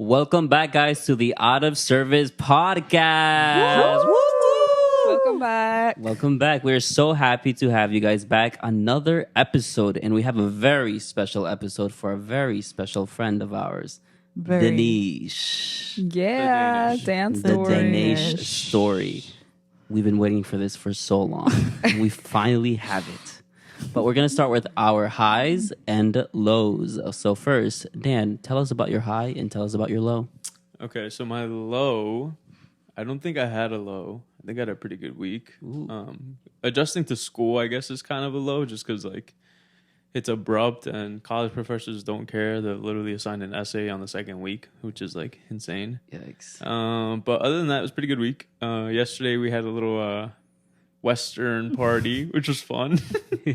Welcome back, guys, to the Out of Service podcast. Woo! Welcome back. Welcome back. We're so happy to have you guys back. Another episode, and we have a very special episode for a very special friend of ours, Danish. Yeah, dance The story. Danish story. We've been waiting for this for so long. We finally have it. But we're going to start with our highs and lows. So first, Dan, tell us about your high and tell us about your low. Okay, so my low, I don't think I had a low. I think I had a pretty good week. Adjusting to school, I guess, is kind of a low just because, like, it's abrupt and college professors don't care. They'll literally assign an essay on the second week, which is, like, insane. Yikes. But other than that, it was a pretty good week. Yesterday, we had a little Western party, which was fun. We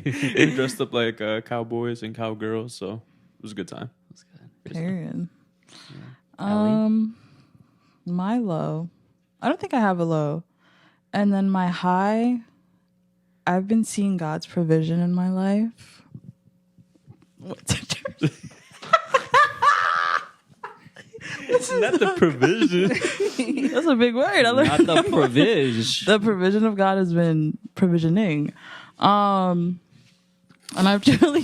dressed up like cowboys and cowgirls, so it was a good time. That's good. Period. Allie? My low. I don't think I have a low. And then my high, I've been seeing God's provision in my life. What's it? Not the provision. That's a big word. Not the provision. The provision of God has been provisioning. And I've truly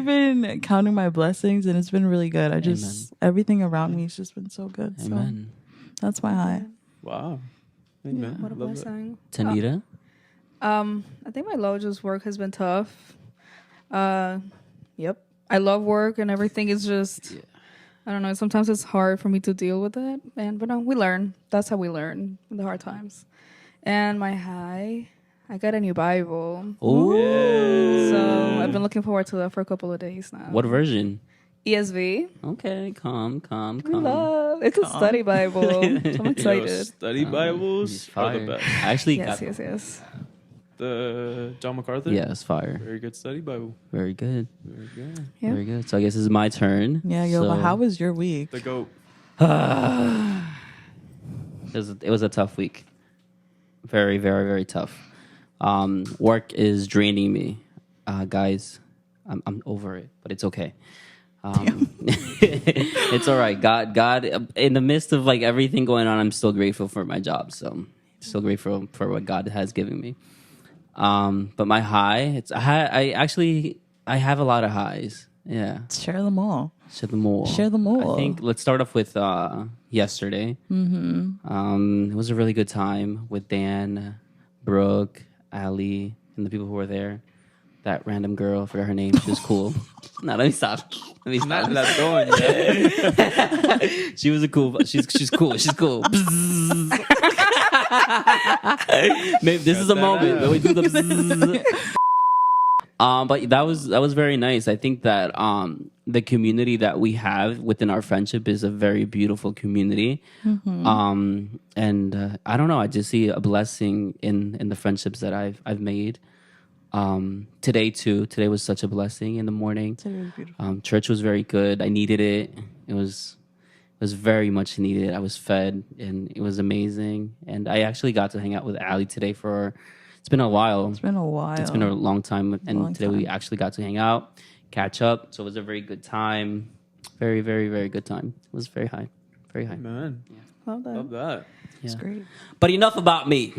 been counting my blessings, and it's been really good. Everything around me has just been so good. Amen. So that's my high. Wow. Yeah, Amen. what a Love blessing. Tanita? I think my low just work has been tough. Yep. I love work and everything is just I don't know, sometimes it's hard for me to deal with it. But no, we learn. That's how we learn in the hard times. And my high, I got a new Bible. Ooh. So I've been looking forward to that for a couple of days now. What version? ESV. Okay, calm. It's a study Bible. So I'm excited. Yo, study Bibles are the best. I actually Yes, got yes. The John MacArthur? Yeah, it's fire. Very good study Bible. Very good. Very good. Yeah. Very good. So I guess this is my turn. Yeah, So, but how was your week? The GOAT. it was a tough week. Very, very, very tough. Work is draining me. Guys, I'm over it, but it's okay. It's all right. God, in the midst of like everything going on, I'm still grateful for my job. So still grateful for what God has given me. But my high, I have a lot of highs. Yeah. Share them all. Share them all. I think let's start off with yesterday. Mm-hmm. It was a really good time with Dan, Brooke, Ali, and the people who were there. That random girl, I forgot her name. She was cool. No, let me stop. Not going yet. She was a cool. She's cool. She's cool. Maybe this is a moment where we do the. But that was very nice. I think that the community that we have within our friendship is a very beautiful community. Mm-hmm. And I don't know. I just see a blessing in the friendships that I've made. Today too. Today was such a blessing in the morning. Today was beautiful. Church was very good. I needed it. It was very much needed. I was fed and it was amazing. And I actually got to hang out with Ali today it's been a while. It's been a while. It's been a long time. And today we actually got to hang out, catch up. So it was a very good time. Very, very, very good time. It was very high. Very high. Man. Yeah. Love that. It's great. But enough about me.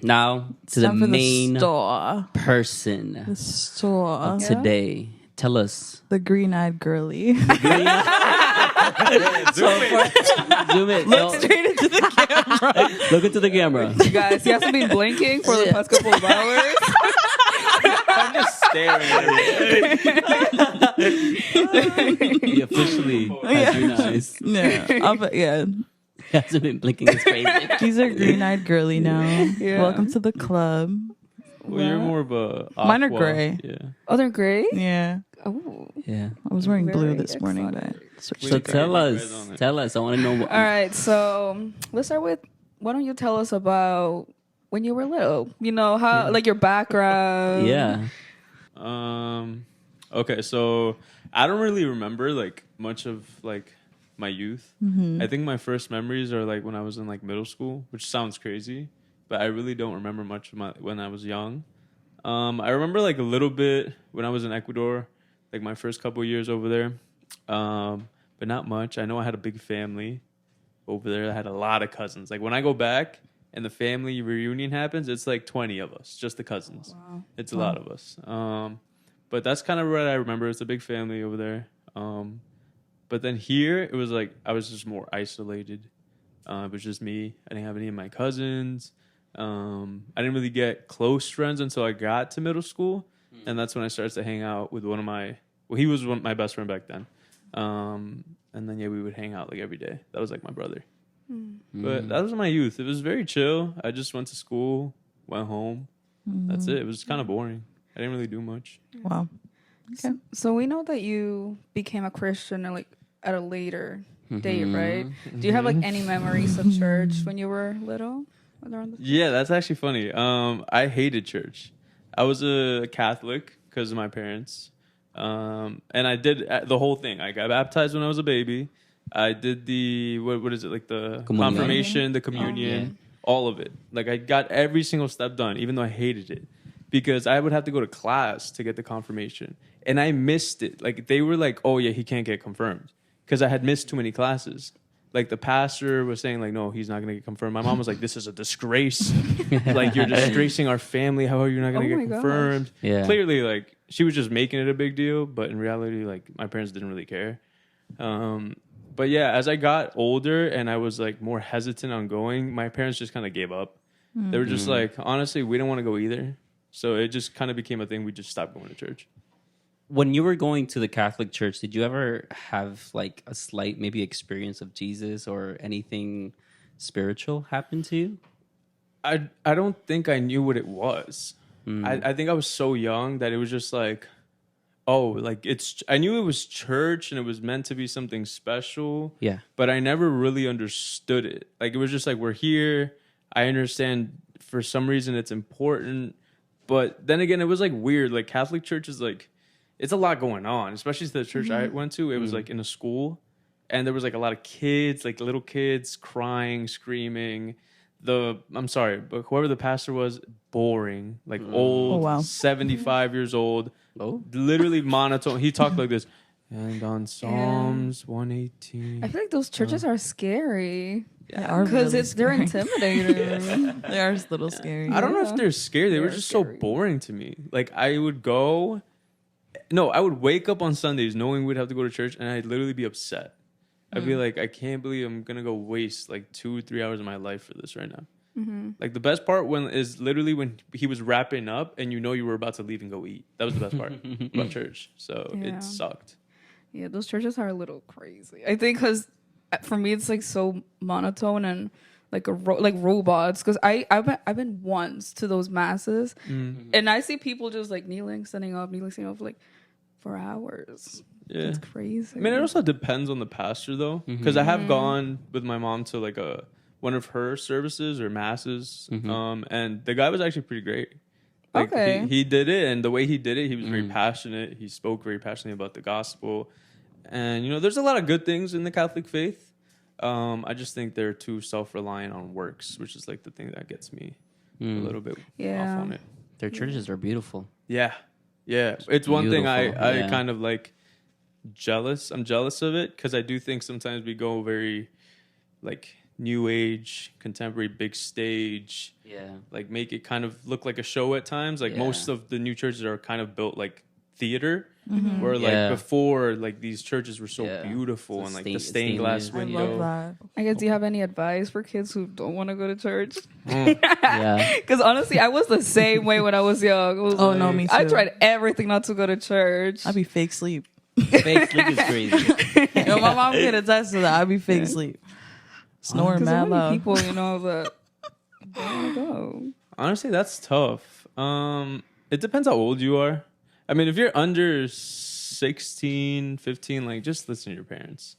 Now to the main store. person The store. of today. Tell us. The green-eyed girly. Zoom in. Look straight into the camera. Look into the camera. You guys, you haven't been blinking for the past couple of hours. I'm just staring at it. He officially has green eyes. Yeah. He hasn't been blinking. It's crazy. She's a green-eyed girly now. Yeah. Welcome to the club. Well, you're more of a Mine are aqua. gray. Yeah. Oh, they're gray? Yeah. Oh. Yeah. I was wearing blue Very this morning, exotic. but So tell us. I want to know what. All right, so let's start with, why don't you tell us about when you were little? You know, how, like your background. Yeah. Okay, so I don't really remember like much of like my youth. Mm-hmm. I think my first memories are like when I was in like middle school, which sounds crazy, but I really don't remember much of when I was young. I remember like a little bit when I was in Ecuador, like my first couple years over there. But but not much. I know I had a big family over there. I had a lot of cousins. Like when I go back and the family reunion happens, it's like 20 of us, just the cousins. Wow. It's a lot of us. But that's kind of what I remember. It's a big family over there. But then here, it was like I was just more isolated. It was just me. I didn't have any of my cousins. I didn't really get close friends until I got to middle school. And that's when I started to hang out with he was my best friend back then. And then, we would hang out like every day. That was like my brother. But that was my youth. It was very chill. I just went to school, went home. That's it. It was kind of boring. I didn't really do much. Wow. Okay. So we know that you became a Christian at a later date, right? Do you have like any memories of church when you were little? Yeah, that's actually funny. I hated church. I was a Catholic because of my parents. And I did the whole thing. I got baptized when I was a baby. I did the, what is it? Like the confirmation, the communion, all of it. Like I got every single step done, even though I hated it. Because I would have to go to class to get the confirmation. And I missed it. Like they were like, oh yeah, he can't get confirmed. Because I had missed too many classes. Like the pastor was saying like, no, he's not going to get confirmed. My mom was like, this is a disgrace. Like you're disgracing our family. How are you not going to get confirmed? Yeah. Clearly like she was just making it a big deal. But in reality, like my parents didn't really care. But yeah, as I got older and I was like more hesitant on going, my parents just kind of gave up. They were just like, honestly, we don't want to go either. So it just kind of became a thing. We just stopped going to church. When you were going to the Catholic Church, did you ever have like a slight maybe experience of Jesus or anything spiritual happen to you? I don't think I knew what it was. I think I was so young that it was just like, oh, like I knew it was church and it was meant to be something special. Yeah. But I never really understood it. Like it was just like, we're here. I understand for some reason it's important. But then again, it was like weird. Like Catholic church is like, it's a lot going on, especially the church I went to. It was like in a school and there was like a lot of kids, like little kids crying, screaming. I'm sorry, but whoever the pastor was, boring, like old, 75 years old, literally monotone. He talked like this. And on Psalms 118. I feel like those churches are scary. Yeah, because they're intimidating. They are a little scary. I don't know if they're scary. They were just scary. So boring to me. Like I would wake up on Sundays knowing we'd have to go to church and I'd literally be upset. I'd be like, I can't believe I'm going to go waste like 2-3 hours of my life for this right now. Like the best part is literally when he was wrapping up and you were about to leave and go eat. That was the best part about church. So it sucked. Yeah, those churches are a little crazy. I think because for me it's like so monotone and like like robots. Because I've been once to those masses and I see people just like kneeling, standing up like for hours. Yeah, it's crazy. I mean, it also depends on the pastor though, because I have gone with my mom to like one of her services or masses, and the guy was actually pretty great. Like, he did it, and the way he did it, he was very passionate. He spoke very passionately about the gospel. And, there's a lot of good things in the Catholic faith. I just think they're too self-reliant on works, which is like the thing that gets me a little bit off on it. Their churches are beautiful. Yeah. Yeah. It's one thing I kind of like jealous. I'm jealous of it because I do think sometimes we go very like new age, contemporary, big stage. Yeah. Like make it kind of look like a show at times. Like most of the new churches are kind of built like theater. Where like before, like these churches were so beautiful and like the stained glass window. I love that. I guess, do you have any advice for kids who don't want to go to church? Because honestly, I was the same way when I was young. No, me too. I tried everything not to go to church. I'd be fake sleep. Fake sleep is crazy. My mom can attest to that. I'd be fake sleep, snoring mad loud. People, that don't want to go. Honestly, that's tough. It depends how old you are. I mean, if you're under 16, 15, like just listen to your parents.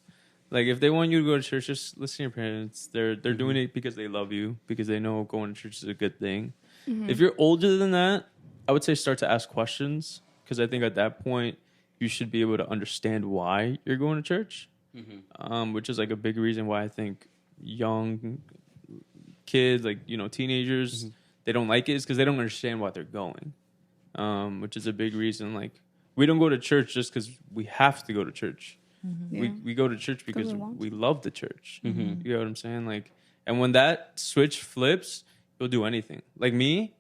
Like if they want you to go to church, just listen to your parents. They're doing it because they love you, because they know going to church is a good thing. If you're older than that, I would say start to ask questions, because I think at that point you should be able to understand why you're going to church, which is like a big reason why I think young kids, like teenagers, they don't like it, is because they don't understand why they're going. Which is a big reason. Like we don't go to church just because we have to go to church. We go to church because we want we love the church. You know what I'm saying? Like, and when that switch flips, you'll do anything. Like me,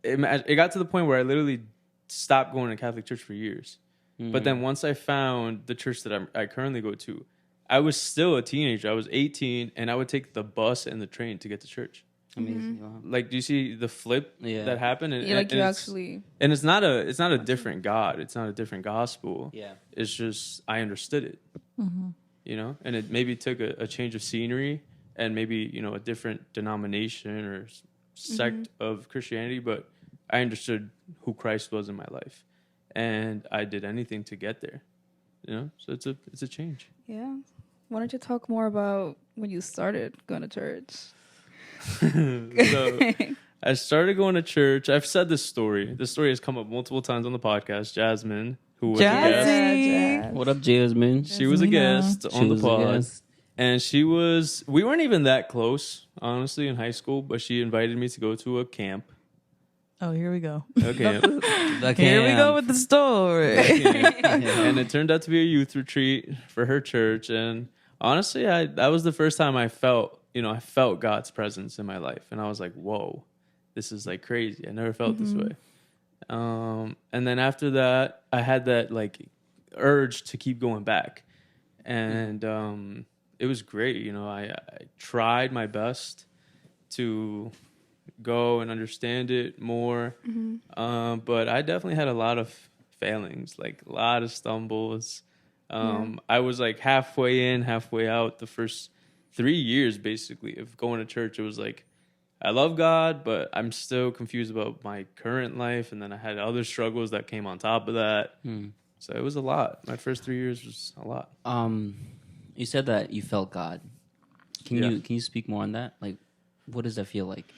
it got to the point where I literally stopped going to Catholic church for years. But then once I found the church that I currently go to, I was still a teenager. I was 18, and I would take the bus and the train to get to church. Amazing. Wow. Like, do you see the flip that happened? And, Yeah, like you it's, actually. and it's not a different God. It's not a different gospel. Yeah. It's just I understood it. You know, and it maybe took a change of scenery and maybe, you know, a different denomination or sect of Christianity, but I understood who Christ was in my life, and I did anything to get there. You know, so it's a change. Yeah. Why don't you talk more about when you started going to church? So I started going to church. I've said this story. This story has come up multiple times on the podcast. Jasmine, who was a guest, Jazzy. What up, Jasmine? she was a guest on the pod. And we weren't even that close, honestly, in high school, but she invited me to go to a camp. Oh, here we go. A camp. Here we go with the story. And it turned out to be a youth retreat for her church. And honestly, that was the first time I felt God's presence in my life. And I was like, whoa, this is like crazy. I never felt this way. And then after that, I had that like urge to keep going back. And it was great. You know, I tried my best to go and understand it more. But I definitely had a lot of failings, like a lot of stumbles. I was like halfway in, halfway out the first 3 years, basically, of going to church. It was like, I love God, but I'm still confused about my current life. And then I had other struggles that came on top of that. So it was a lot. My first 3 years was a lot. You said that you felt God. Can you speak more on that? Like, what does that feel like?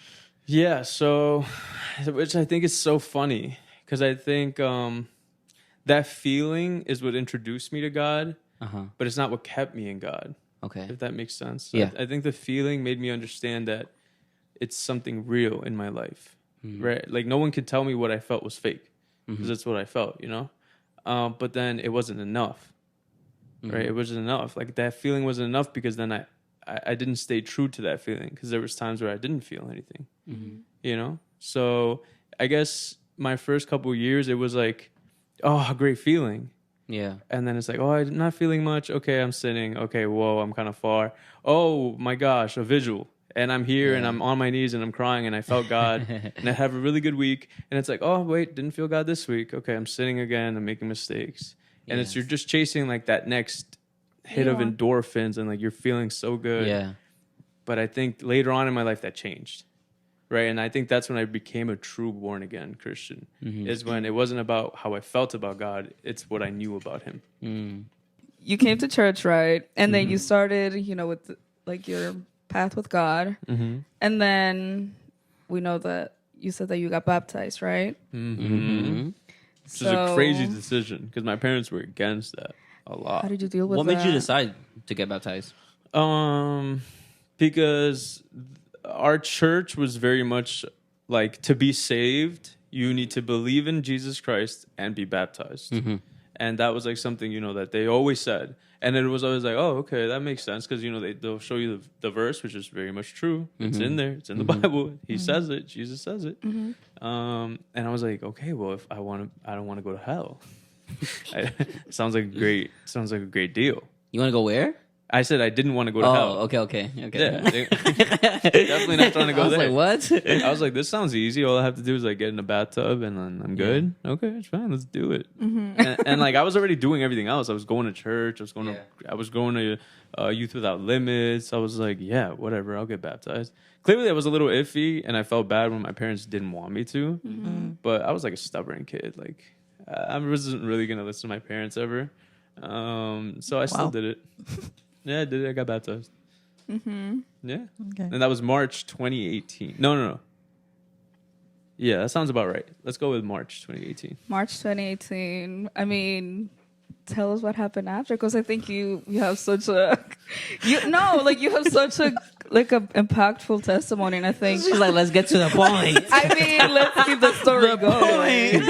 Yeah, so, which I think is so funny, because I think that feeling is what introduced me to God, but it's not what kept me in God. Okay. If that makes sense. So Yeah. I think the feeling made me understand that it's something real in my life, right? Like, no one could tell me what I felt was fake, because that's what I felt, you know? But then it wasn't enough, right? It wasn't enough. Like, that feeling wasn't enough, because then I didn't stay true to that feeling, because there was times where I didn't feel anything, you know? So I guess my first couple of years, it was like, oh, a great feeling. Yeah. And then it's like, oh, I'm not feeling much. Okay, I'm sitting. Okay, whoa, I'm kind of far. Oh my gosh, a visual. And I'm here and I'm on my knees and I'm crying and I felt God and I have a really good week. And it's like, oh, wait, didn't feel God this week. Okay, I'm sitting again. I'm making mistakes. And you're just chasing like that next hit of endorphins and like you're feeling so good. Yeah. But I think later on in my life that changed. Right. And I think that's when I became a true born again Christian, is when it wasn't about how I felt about God. It's what I knew about him. You came to church, right? And then you started, you know, with like your path with God. And then we know that you said that you got baptized, right? Which is a crazy decision because my parents were against that a lot. How did you deal with What that? made you decide to get baptized? Because our church was very much like, to be saved, you need to believe in Jesus Christ and be baptized. And that was like something, you know, that they always said. And it was always like, oh, okay, that makes sense. Because, you know, they'll show you the verse, which is very much true. It's in there. It's in the Bible. He says it. Jesus says it. And I was like, okay, well, if I don't want to go to hell. Sounds like a great deal. You want to go where? I said I didn't want to go to hell. Okay. Yeah, definitely not trying to go I was there. like, what? I was like, this sounds easy. All I have to do is like get in a bathtub and then I'm good. Okay, it's fine. Let's do it. And like I was already doing everything else. I was going to church. I was going to Youth Without Limits. I was like, yeah, whatever. I'll get baptized. Clearly, I was a little iffy, and I felt bad when my parents didn't want me to. But I was like a stubborn kid. Like I wasn't really gonna listen to my parents ever. So I still did it. Yeah, I did it. I got baptized. Yeah. Okay. And that was March 2018. No. Yeah, that sounds about right. Let's go with March 2018. March 2018. I mean, tell us what happened after, because I think you have such a you have such like a impactful testimony, and I think She's like, let's get to the point. I mean, let's keep the story going.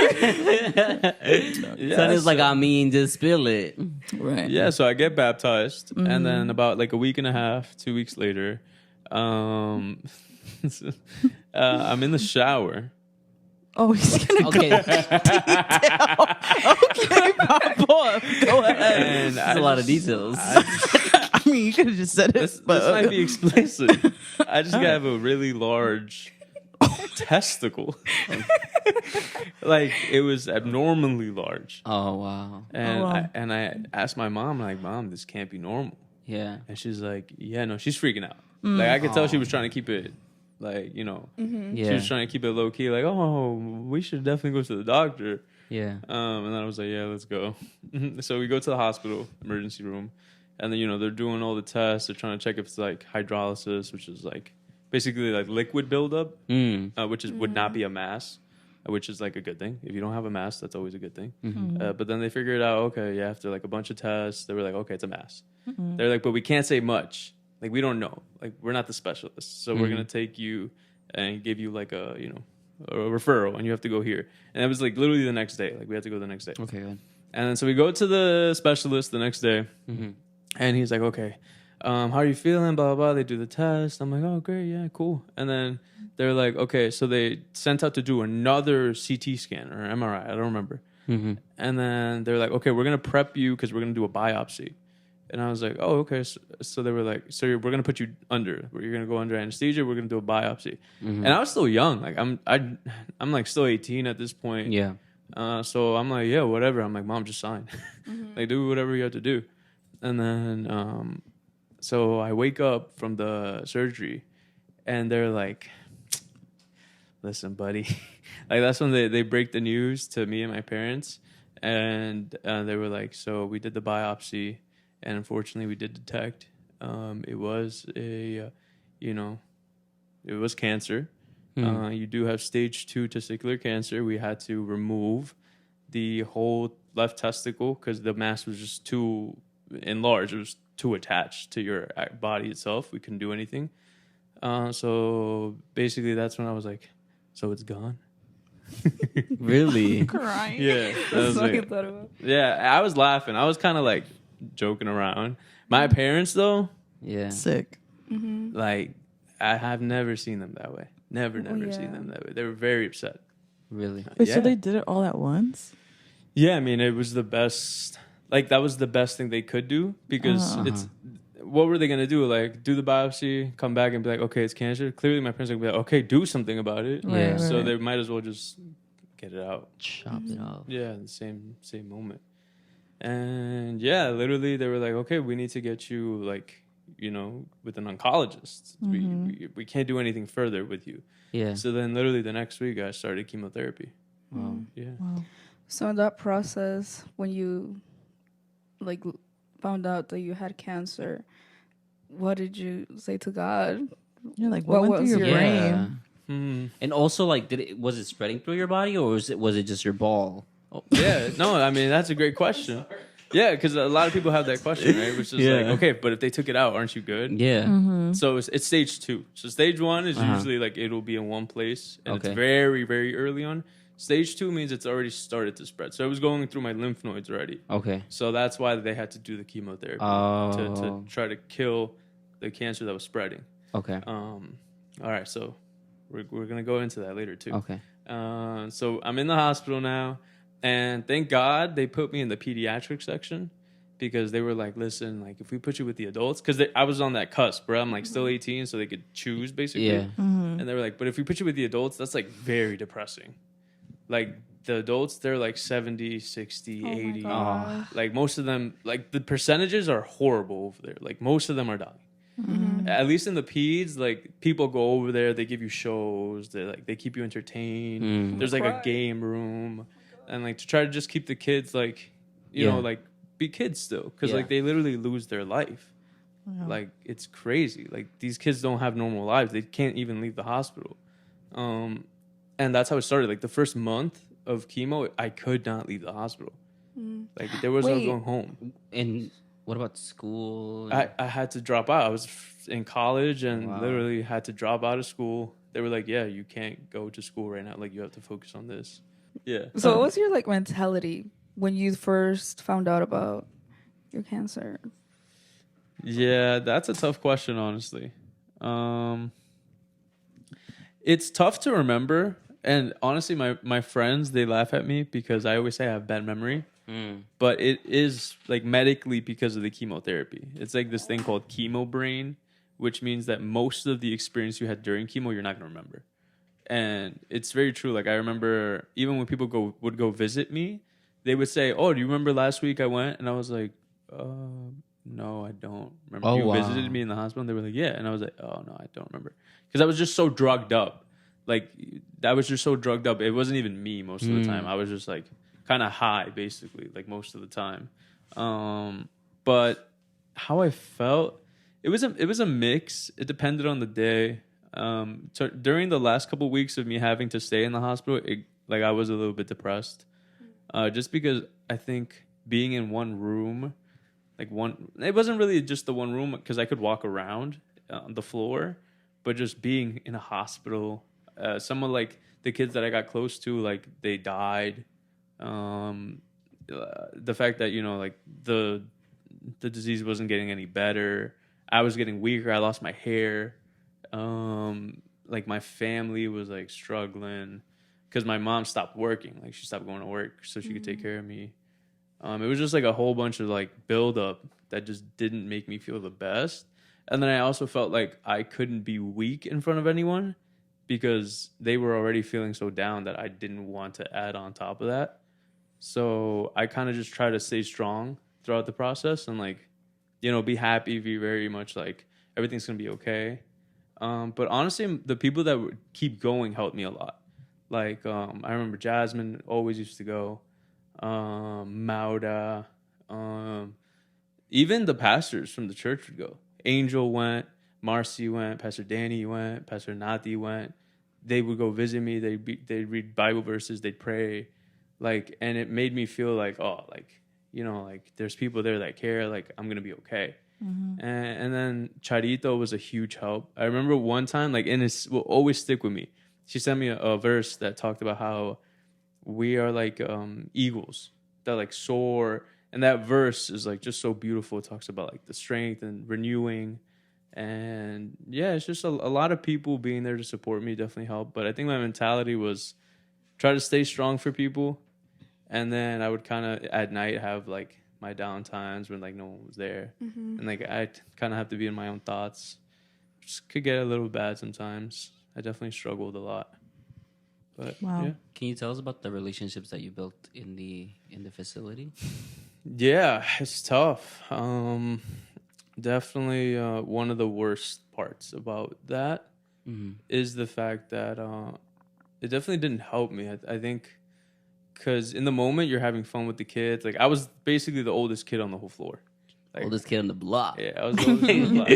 Son is like, I mean, just spill it. Right. Yeah, so I get baptized, and then about like a week and a half, 2 weeks later, I'm in the shower. Oh, he's gonna Okay. go Papa. Go ahead. And That's a lot of details. I mean, you could have just said it. This might be explicit. I just have a really large testicle. Like, it was abnormally large. Oh, wow. And wow. I asked my mom, like, Mom, this can't be normal. Yeah. And she's like, yeah, no, she's freaking out. Like, I could tell she was trying to keep it, like, you know, she Yeah. was trying to keep it low key. Like, oh, we should definitely go to the doctor. Yeah. And then I was like, yeah, let's go. So we go to the hospital, emergency room. And then, you know, they're doing all the tests. They're trying to check if it's like hydrolysis, which is like basically like liquid buildup, which is would not be a mass, which is like a good thing. If you don't have a mass, that's always a good thing. But then they figured out, okay, yeah, after like a bunch of tests, they were like, okay, it's a mass. They're like, but we can't say much. Like, we don't know. Like, we're not the specialists. So we're going to take you and give you like a, you know, a referral, and you have to go here. And it was like literally the next day. Like, we had to go the next day. Okay, good. And then so we go to the specialist the next day. And he's like, okay, how are you feeling? Blah, blah, blah. They do the test. I'm like, oh, great. Yeah, cool. And then they're like, okay, so they sent out to do another CT scan or MRI. I don't remember. And then they're like, okay, we're going to prep you because we're going to do a biopsy. And I was like, oh, okay. So they were like, so we're going to put you under. You're going to go under anesthesia. We're going to do a biopsy. And I was still young. Like, I'm like still 18 at this point. Yeah. So I'm like, yeah, whatever. I'm like, Mom, just sign. Like, do whatever you have to do. And then, so I wake up from the surgery, and they're like, listen, buddy. Like, that's when they break the news to me and my parents. And they were like, so we did the biopsy, and unfortunately we did detect it was a, you know, it was cancer. You do have stage 2 testicular cancer. We had to remove the whole left testicle because the mass was just too enlarged. It was too attached to your body itself. We couldn't do anything. So basically that's when I was like, so it's gone. Really? Crying. Yeah. That's That was what I like, thought about. yeah, I was laughing. I was kind of like joking around. My parents, though, Yeah. Sick. like, I have never seen them that way. Never yeah. seen them that way. They were very upset. Really? Wait, Yeah. so they did it all at once? Yeah, I mean, it was the best. Like, that was the best thing they could do because it's. What were they gonna do? Like, do the biopsy, come back and be like, okay, it's cancer. Clearly, my parents are gonna be like, okay, do something about it. Yeah. Right, So right. they might as well just get it out. Chop it off. Yeah, in the same moment. And yeah, literally, they were like, okay, we need to get you, like, you know, with an oncologist. We can't do anything further with you. Yeah. So then, literally, the next week, I started chemotherapy. Wow. Yeah. Wow. So in that process, when you like found out that you had cancer, what did you say to God? You're like, what What went through was your your- brain? And also, like, was it spreading through your body, or was it just your ball? Oh. Yeah, no, I mean, that's a great question. Yeah, because a lot of people have that question, right? Which is Yeah. like, okay, but if they took it out, aren't you good? Yeah. So it's stage 2. So stage 1 is usually like it'll be in one place, and Okay. it's very, very early on. Stage 2 means it's already started to spread. So it was going through my lymph nodes already. Okay. So that's why they had to do the chemotherapy to try to kill the cancer that was spreading. Okay. All right, so we're gonna go into that later too. Okay. So I'm in the hospital now, and thank God they put me in the pediatric section because they were like, listen, like if we put you with the adults, because I was on that cusp where I'm like still 18, so they could choose basically. Yeah. And they were like, but if we put you with the adults, that's like very depressing. Like the adults, they're like 70, 60, Oh my 80. God. Like most of them, like the percentages are horrible over there. Like most of them are dying. At least in the peds, like people go over there, they give you shows, they keep you entertained. There's like a game room, and like to try to just keep the kids like, you know, like be kids still, because like they literally lose their life. Like it's crazy. Like these kids don't have normal lives. They can't even leave the hospital. And that's how it started. Like the first month of chemo, I could not leave the hospital. Like there was no Wait. going home. And What about school? I had to drop out. I was in college and Wow. literally had to drop out of school. They were like, yeah, you can't go to school right now. Like, you have to focus on this. Yeah. So what was your like mentality when you first found out about your cancer? Yeah, that's a tough question, honestly. It's tough to remember. And honestly, my friends, they laugh at me because I always say I have bad memory. But it is like medically because of the chemotherapy. It's like this thing called chemo brain, which means that most of the experience you had during chemo, you're not going to remember. And it's very true. Like, I remember even when people would go visit me, they would say, oh, do you remember last week I went? And I was like, no, I don't remember. Oh, You wow. visited me in the hospital? And they were like, yeah. And I was like, oh, no, I don't remember. Because I was just so drugged up. Like, I was just so drugged up. It wasn't even me most of the time. I was just like kind of high, basically, like most of the time. But how I felt, it was a mix. It depended on the day. So during the last couple of weeks of me having to stay in the hospital, I was a little bit depressed, just because I think being in one room, it wasn't really just the one room because I could walk around on the floor, but just being in a hospital, some of like the kids that I got close to, like they died. The fact that like the disease wasn't getting any better, I was getting weaker. I lost my hair. Like my family was like struggling because my mom stopped working. Like she stopped going to work so she could take care of me. It was just like a whole bunch of like buildup that just didn't make me feel the best. And then I also felt like I couldn't be weak in front of anyone because they were already feeling so down that I didn't want to add on top of that. So I kind of just try to stay strong throughout the process and like, be happy, be very much like everything's going to be okay. But honestly, the people that would keep going helped me a lot. Like, I remember Jasmine always used to go, Mauda, even the pastors from the church would go. Angel went, Marcy went, Pastor Danny went, Pastor Nati went. They would go visit me. They'd read Bible verses. They'd pray, like, and it made me feel like, oh, like, like there's people there that care. Like, I'm gonna be okay. And then Charito was a huge help. I remember one time, like, and it will always stick with me. She sent me a verse that talked about how we are like eagles that like soar, and that verse is like just so beautiful. It talks about like the strength and renewing, and yeah, it's just a lot of people being there to support me definitely helped. But I think my mentality was try to stay strong for people, and then I would kind of at night have like my down times when like no one was there, and like I kind of have to be in my own thoughts. Just could get a little bad sometimes. I definitely struggled a lot. But Wow. yeah. Can you tell us about the relationships that you built in the facility? Yeah, it's tough. Definitely one of the worst parts about that is the fact that it definitely didn't help me. I think because in the moment you're having fun with the kids. Like I was basically the oldest kid on the whole floor. Like, Oldest kid on the block. yeah, I was the oldest kid on the block.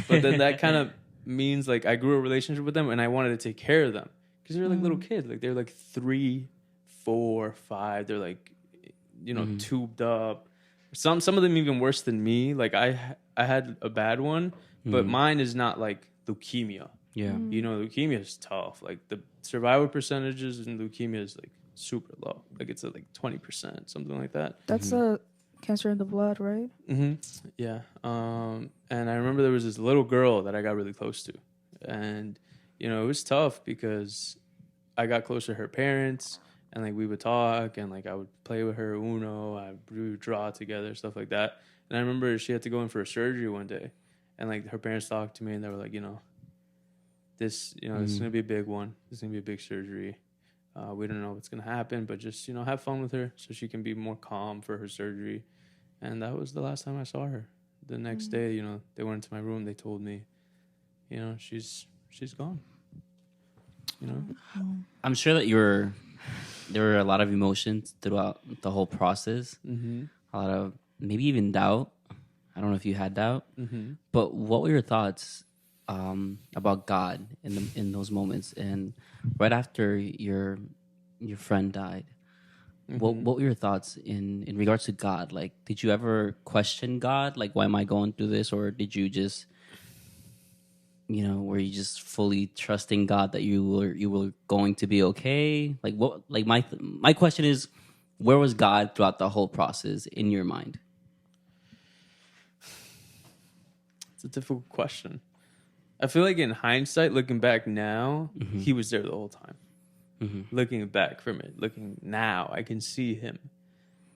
But then that kind of means like I grew a relationship with them and I wanted to take care of them because they're like little kids. Like they're like 3, 4, 5. They're like, tubed up. Some of them even worse than me. Like I had a bad one, but mine is not like leukemia. Yeah. Leukemia is tough. Like the survival percentages in leukemia is like super low. Like it's at like 20%, something like that. That's a cancer in the blood, right? Yeah. And I remember there was this little girl that I got really close to, and it was tough because I got close to her parents. And like we would talk, and like I would play with her we would draw together, stuff like that. And I remember she had to go in for a surgery one day, and like her parents talked to me, and they were like, this is gonna be a big one. This is gonna be a big surgery. We don't know what's gonna happen, but just have fun with her so she can be more calm for her surgery. And that was the last time I saw her. The next day, they went into my room. They told me, she's gone. I'm sure that there were a lot of emotions throughout the whole process. A lot of maybe even doubt. I don't know if you had doubt, but what were your thoughts about God in those moments? And right after your friend died, what were your thoughts in regards to God? Like, did you ever question God? Like, why am I going through this? Or did you just, were you just fully trusting God that you were going to be okay? Like, what? Like, my question is, where was God throughout the whole process in your mind? It's a difficult question. I feel like in hindsight, looking back now, he was there the whole time. Looking back from it, looking now, I can see him.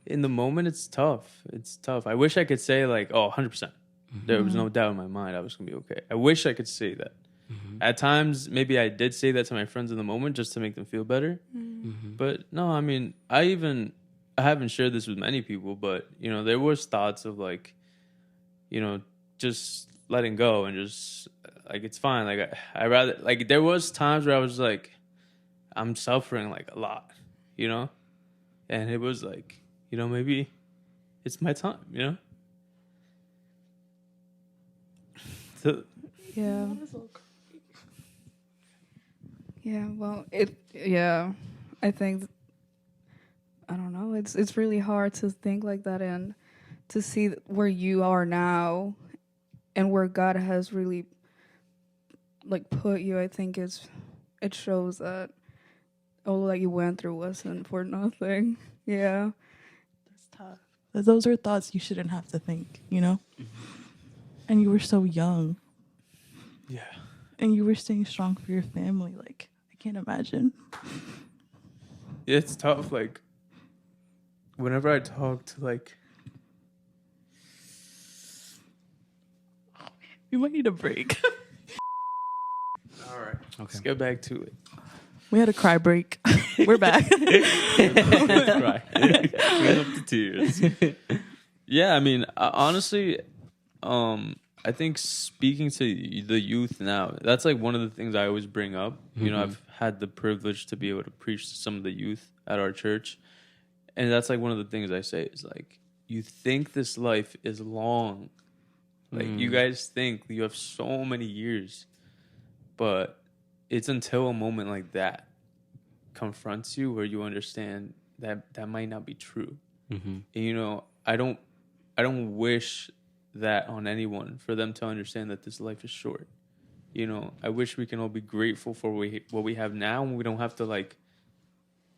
In the moment, it's tough. It's tough. I wish I could say like, oh, 100%. There was no doubt in my mind I was going to be okay. I wish I could say that. At times, maybe I did say that to my friends in the moment just to make them feel better. But no, I mean, I haven't shared this with many people, but, there was thoughts of like, just letting go and just like, it's fine. Like, I rather, like, there was times where I was like, I'm suffering like a lot, and it was like, maybe it's my time, So, Yeah. Yeah. Well, I think, I don't know. It's really hard to think like that and to see where you are now and where God has really like put you. I think it shows that all that you went through wasn't for nothing. Yeah. That's tough. Those are thoughts you shouldn't have to think, And you were so young. yeah. And you were staying strong for your family. Like, I can't imagine. It's tough. Like, whenever I talk to like, You might need a break. all right, Okay. let's get back to it. We had a cry break. We're back. Cry. Clean up the tears. Yeah, I mean, honestly, I think speaking to the youth now, that's like one of the things I always bring up. I've had the privilege to be able to preach to some of the youth at our church. And that's like one of the things I say is like, you think this life is long. Like, you guys think you have so many years. But it's until a moment like that confronts you where you understand that that might not be true. And, I don't wish that on anyone for them to understand that this life is short. I wish we can all be grateful for what we have now, and we don't have to like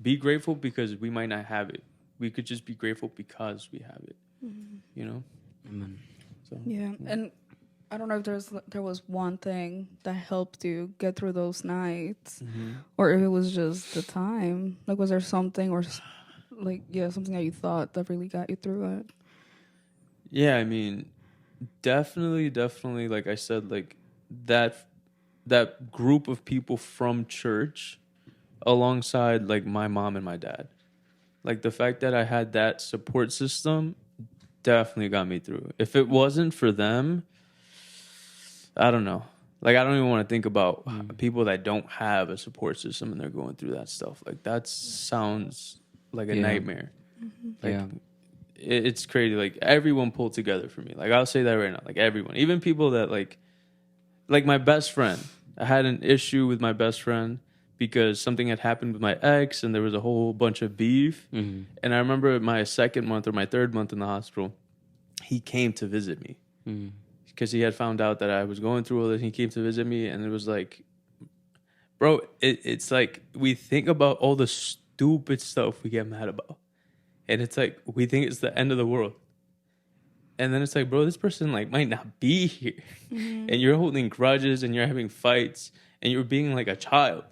be grateful because we might not have it. We could just be grateful because we have it. Amen. So Yeah. And I don't know if there was one thing that helped you get through those nights, or if it was just the time. Like, was there something or something that you thought that really got you through it? yeah, I mean, definitely, like I said, like that group of people from church alongside like my mom and my dad. Like, the fact that I had that support system definitely got me through. If it wasn't for them, I don't know. Like, I don't even want to think about people that don't have a support system and they're going through that stuff. Like, that sounds like a nightmare. Like, it's crazy. Like, everyone pulled together for me. Like, I'll say that right now. Like, everyone. Even people that, like my best friend. I had an issue with my best friend because something had happened with my ex and there was a whole bunch of beef. And I remember my second month or my third month in the hospital, he came to visit me. Because he had found out that I was going through all this. He came to visit me, and it was like, bro, it's like we think about all the stupid stuff we get mad about. And it's like, we think it's the end of the world. And then it's like, bro, this person like might not be here. And you're holding grudges, and you're having fights, and you're being like a child.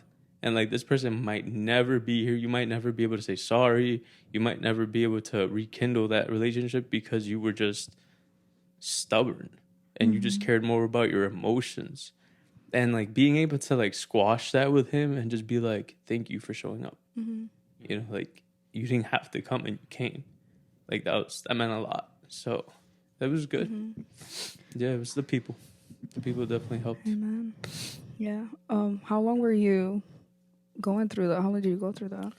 And like, this person might never be here. You might never be able to say sorry. You might never be able to rekindle that relationship because you were just stubborn. And you just cared more about your emotions. And like, being able to like squash that with him and just be like, thank you for showing up. Like, you didn't have to come and you came. Like, that meant a lot. So that was good. Yeah, it was the people. The people definitely helped. Amen. Yeah. How long were you going through that? How long did you go through that?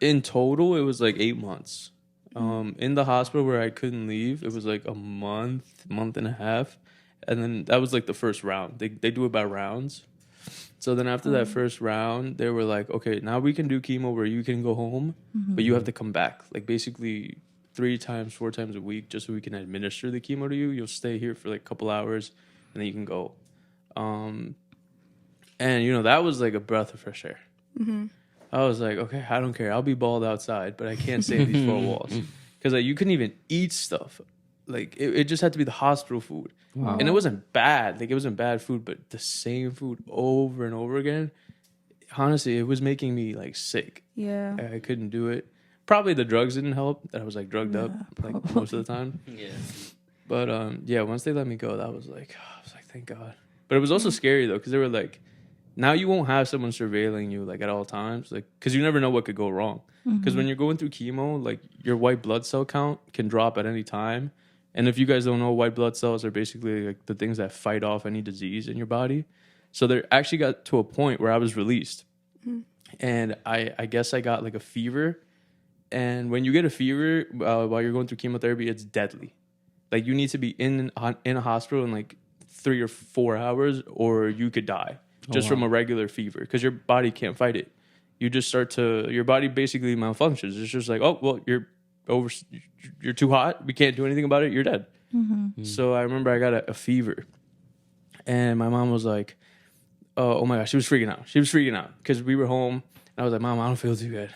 In total, it was like 8 months. In the hospital where I couldn't leave, it was like a month and a half. And then that was like the first round. They do it by rounds. So then after that first round, they were like, okay, now we can do chemo where you can go home, but you have to come back. Like basically 4 times a week, just so we can administer the chemo to you. You'll stay here for like a couple hours and then you can go. And you know, that was like a breath of fresh air. I was like, okay, I don't care. I'll be bald outside, but I can't stay in these 4 walls. Because like, you couldn't even eat stuff. Like it just had to be the hospital food. Wow. And it wasn't bad. Like it wasn't bad food, but the same food over and over again. Honestly, it was making me like sick. Yeah. I couldn't do it. Probably the drugs didn't help. That I was like drugged up like most of the time. Yeah. But yeah, once they let me go, I was like, thank God. But it was also scary though, because they were like, now you won't have someone surveilling you like at all times, like because you never know what could go wrong. Because when you're going through chemo, like your white blood cell count can drop at any time. And if you guys don't know, white blood cells are basically like the things that fight off any disease in your body. So they actually got to a point where I was released, and I guess I got like a fever. And when you get a fever while you're going through chemotherapy, it's deadly. Like you need to be in a hospital in like 3 or 4 hours, or you could die just from a regular fever, because your body can't fight it. You just your body basically malfunctions. It's just like, oh well, you're too hot. We can't do anything about it. You're dead. So I remember I got a fever, and my mom was like, oh my gosh, she was freaking out because we were home. And I was like, Mom, I don't feel too good.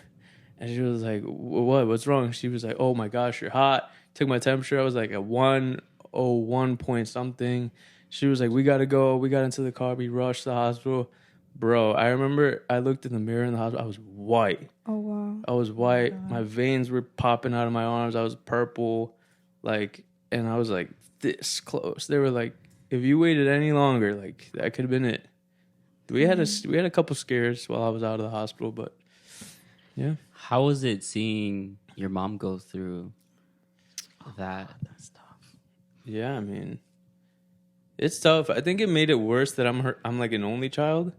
And she was like, what's wrong? She was like, oh my gosh, you're hot. Took my temperature. I was like at 101 point something. She was like, we got to go. We got into the car. We rushed to the hospital. Bro, I remember I looked in the mirror in the hospital. I was white. Oh, wow. I was white. My veins were popping out of my arms. I was purple. Like, and I was like this close. They were like, if you waited any longer, like that could have been it. We had a couple scares while I was out of the hospital, but yeah. How was it seeing your mom go through that? That's tough. Yeah, I mean, it's tough. I think it made it worse that I'm like an only child.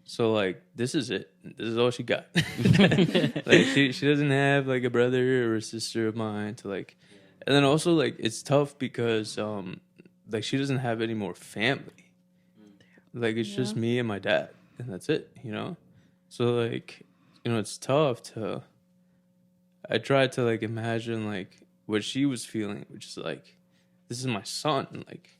So like this is it. This is all she got. Like she doesn't have like a brother or a sister of mine to like. And then also like it's tough because like she doesn't have any more family. Like it's just me and my dad, and that's it, you know? So like, you know, it's tough to I tried to like imagine like what she was feeling, which is like, this is my son. Like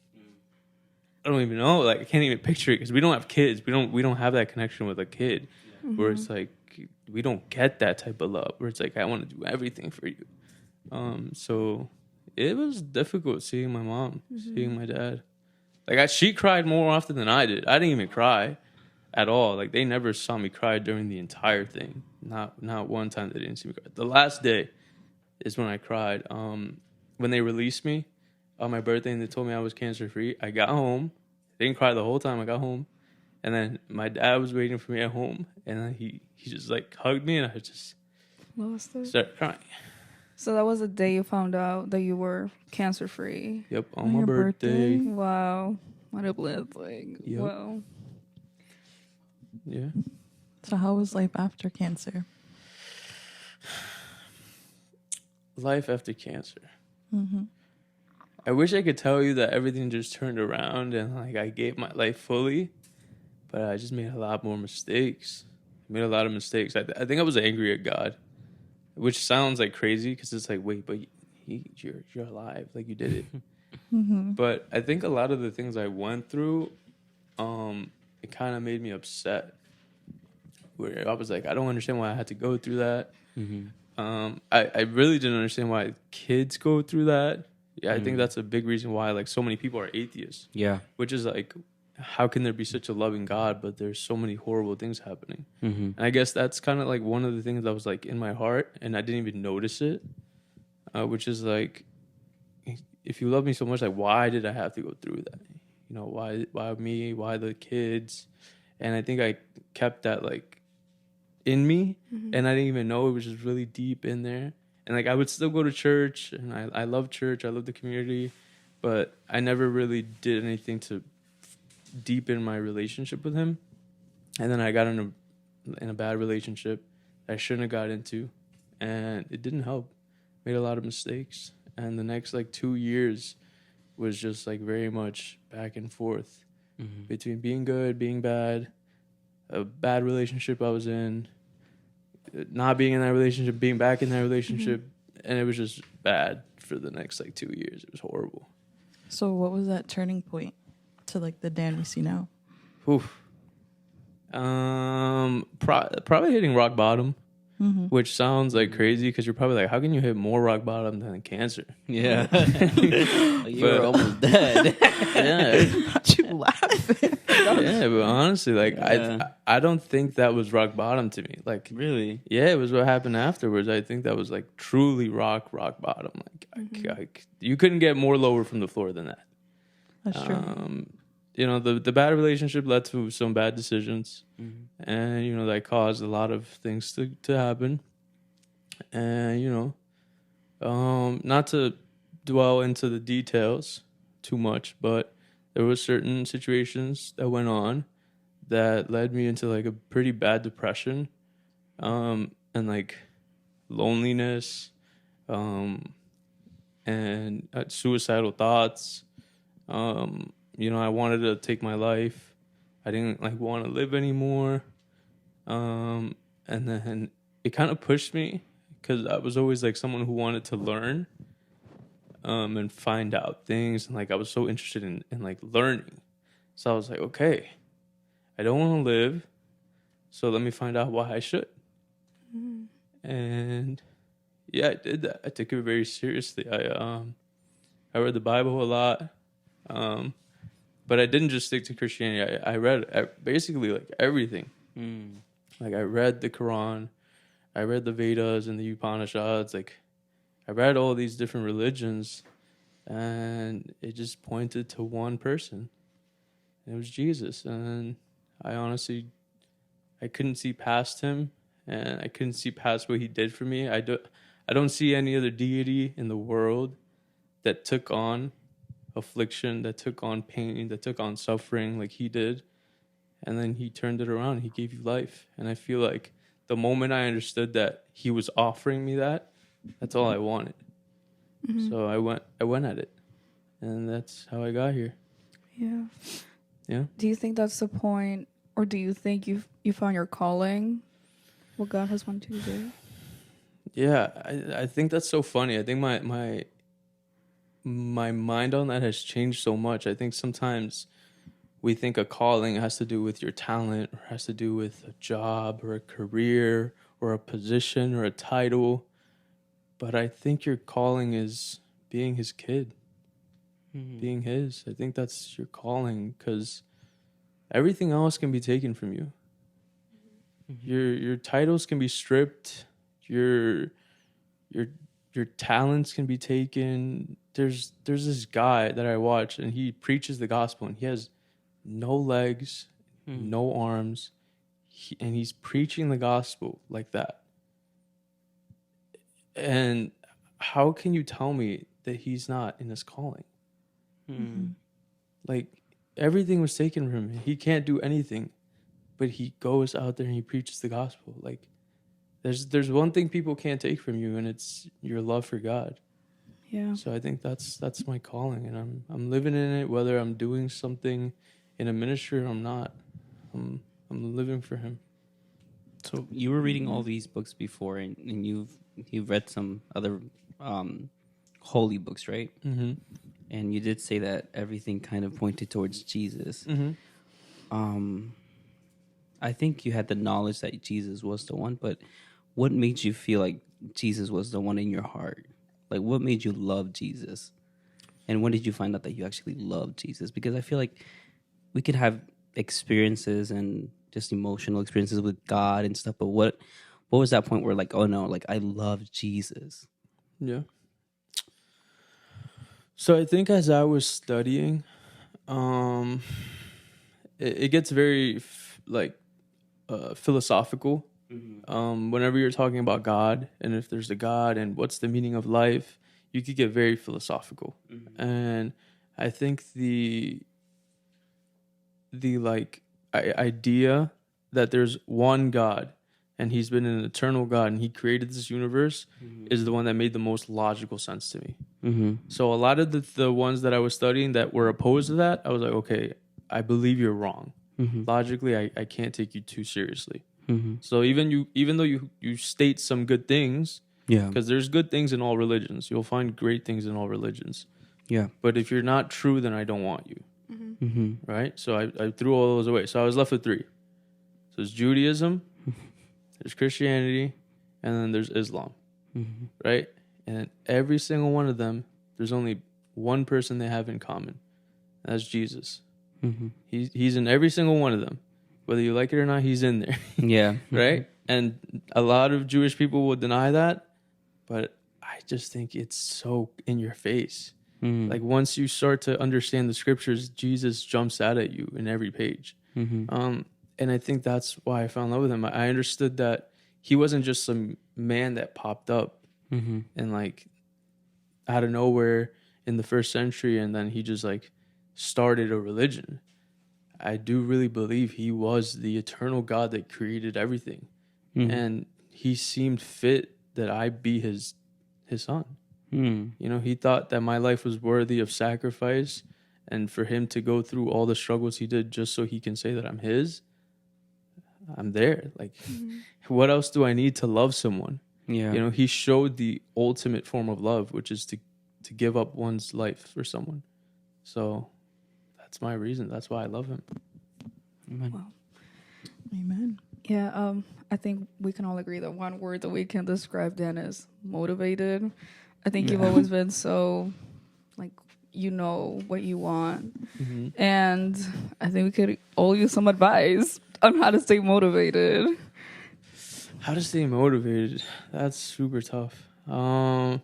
I don't even know. Like I can't even picture it because we don't have kids. We don't have that connection with a kid where it's like we don't get that type of love where it's like I want to do everything for you. So it was difficult seeing my mom, seeing my dad. Like she cried more often than I did. I didn't even cry at all. Like they never saw me cry during the entire thing. Not one time they didn't see me cry. The last day is when I cried. When they released me on my birthday and they told me I was cancer free, I got home. I didn't cry the whole time. I got home, and then my dad was waiting for me at home, and then he just like hugged me, and I just started crying. So that was the day you found out that you were cancer free. Yep, on my birthday. Wow, what a blessing! Yep. Wow. Yeah. So how was life after cancer? Life after cancer. I wish I could tell you that everything just turned around and like I gave my life fully, but I just made a lot more mistakes. I made a lot of mistakes. I think I was angry at God, which sounds like crazy because it's like, wait, but you're alive, like you did it. But I think a lot of the things I went through, it kind of made me upset. Where I was like, I don't understand why I had to go through that. I really didn't understand why kids go through that. Yeah, I think that's a big reason why like so many people are atheists. Yeah. Which is like, how can there be such a loving God, but there's so many horrible things happening? And I guess that's kind of like one of the things that was like in my heart, and I didn't even notice it. Which is like, if you love me so much, like why did I have to go through that? You know, why me? Why the kids? And I think I kept that like in me, and I didn't even know it was just really deep in there. And like I would still go to church, and I love church. I love the community, but I never really did anything to deepen my relationship with him. And then I got in a bad relationship that I shouldn't have got into, and it didn't help. Made a lot of mistakes, and the next like 2 years was just like very much back and forth between being good, being bad. a bad relationship I was in, not being in that relationship, being back in that relationship, and it was just bad for the next like 2 years. It was horrible. So what was that turning point to like the Dan we see now? Oof. Probably hitting rock bottom, which sounds like crazy because you're probably like, how can you hit more rock bottom than cancer? Yeah. You were almost dead. Yeah. You laughing? Yeah, but honestly, like Yeah. I don't think that was rock bottom to me. Like, Really? yeah, it was what happened afterwards. I think that was like truly rock bottom. Like, you couldn't get more lower from the floor than that. That's true. You know, the bad relationship led to some bad decisions, and you know that caused a lot of things to happen. And you know, not to dwell into the details too much, but there was certain situations that went on that led me into like a pretty bad depression, and like loneliness, and suicidal thoughts. You know, I wanted to take my life. I didn't like want to live anymore. And then it kind of pushed me because I was always like someone who wanted to learn, and find out things. And like I was so interested in like learning. So I was like, okay, I don't want to live. So let me find out why I should. And yeah, I did that. I took it very seriously. I read the Bible a lot. But I didn't just stick to Christianity. I read basically like everything. Like I read the Quran, I read the Vedas and the Upanishads. Like I read all these different religions, and it just pointed to one person. And it was Jesus. And I honestly, I couldn't see past him, and I couldn't see past what he did for me. I don't see any other deity in the world that took on affliction, that took on pain, that took on suffering like he did, and then he turned it around. He gave you life. And I feel like the moment I understood that he was offering me that, that's all I wanted. So I went at it, and that's how I got here. Yeah. Do you think that's the point, or do you think you found your calling, what God has wanted you to do? Yeah, I think that's so funny. I think my mind on that has changed so much. I think sometimes we think a calling has to do with your talent, or has to do with a job or a career or a position or a title. But I think your calling is being his kid, being his. I think that's your calling, because everything else can be taken from you. Your titles can be stripped. Your talents can be taken. There's this guy that I watch, and he preaches the gospel, and he has no legs, no arms, and he's preaching the gospel like that. And how can you tell me that he's not in his calling? Like, everything was taken from him. He can't do anything, but he goes out there and he preaches the gospel. Like, there's one thing people can't take from you, and it's your love for God. Yeah. So I think that's my calling, and I'm living in it, whether I'm doing something in a ministry or I'm not. I'm living for him. So you were reading all these books before, and you've read some other holy books, right? Mm-hmm. And you did say that everything kind of pointed towards Jesus. I think you had the knowledge that Jesus was the one, but what made you feel like Jesus was the one in your heart? Like, what made you love Jesus? And when did you find out that you actually loved Jesus? Because I feel like we could have experiences and just emotional experiences with God and stuff, but what was that point where, like, oh no, like, I love Jesus? Yeah. So I think as I was studying, it gets very philosophical. Whenever you're talking about God, and if there's a God and what's the meaning of life, you could get very philosophical. And I think the idea that there's one God and he's been an eternal God and he created this universe is the one that made the most logical sense to me. So a lot of the ones that I was studying that were opposed to that, I was like, okay, I believe you're wrong. logically, I can't take you too seriously. Mm-hmm. So even though you state some good things, Yeah. because there's good things in all religions, you'll find great things in all religions. Yeah. But if you're not true, then I don't want you. Mm-hmm. Right? So I threw all those away. So I was left with 3. So there's Judaism, there's Christianity, and then there's Islam. Mm-hmm. Right? And every single one of them, there's only one person they have in common. And that's Jesus. Mm-hmm. He's in every single one of them. Whether you like it or not, he's in there. Yeah. Right? And a lot of Jewish people will deny that. But I just think it's so in your face. Mm-hmm. Like once you start to understand the scriptures, Jesus jumps out at you in every page. Mm-hmm. And I think that's why I fell in love with him. I understood that he wasn't just some man that popped up Mm-hmm. and like out of nowhere in the first century, and then he just like started a religion. I do really believe he was the eternal God that created everything. Mm-hmm. And he seemed fit that I be his son. Mm-hmm. You know, he thought that my life was worthy of sacrifice, and for him to go through all the struggles he did just so he can say that I'm his, I'm there. Like, what else do I need to love someone? Yeah. You know, he showed the ultimate form of love, which is to give up one's life for someone. So that's my reason. That's why I love him. Amen. Wow. Amen. Yeah, I think we can all agree that one word that we can describe Dan is motivated. I think you've always been so, like, you know what you want. And I think we could all use some advice on how to stay motivated. How to stay motivated? That's super tough. I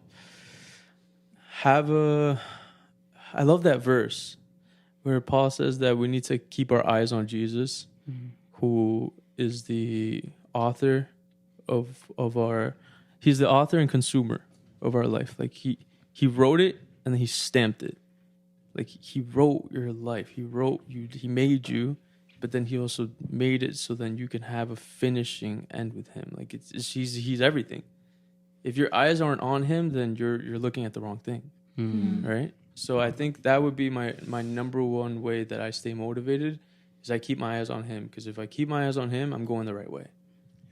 love that verse where Paul says that we need to keep our eyes on Jesus, who is the author of our, he's the author and consumer of our life. Like he wrote it and then he stamped it. Like he wrote your life. He wrote you, he made you, but then he also made it so then you can have a finishing end with him. Like he's everything. If your eyes aren't on him, then you're looking at the wrong thing. Right? So I think that would be my number one way that I stay motivated is I keep my eyes on him. Because if I keep my eyes on him, I'm going the right way.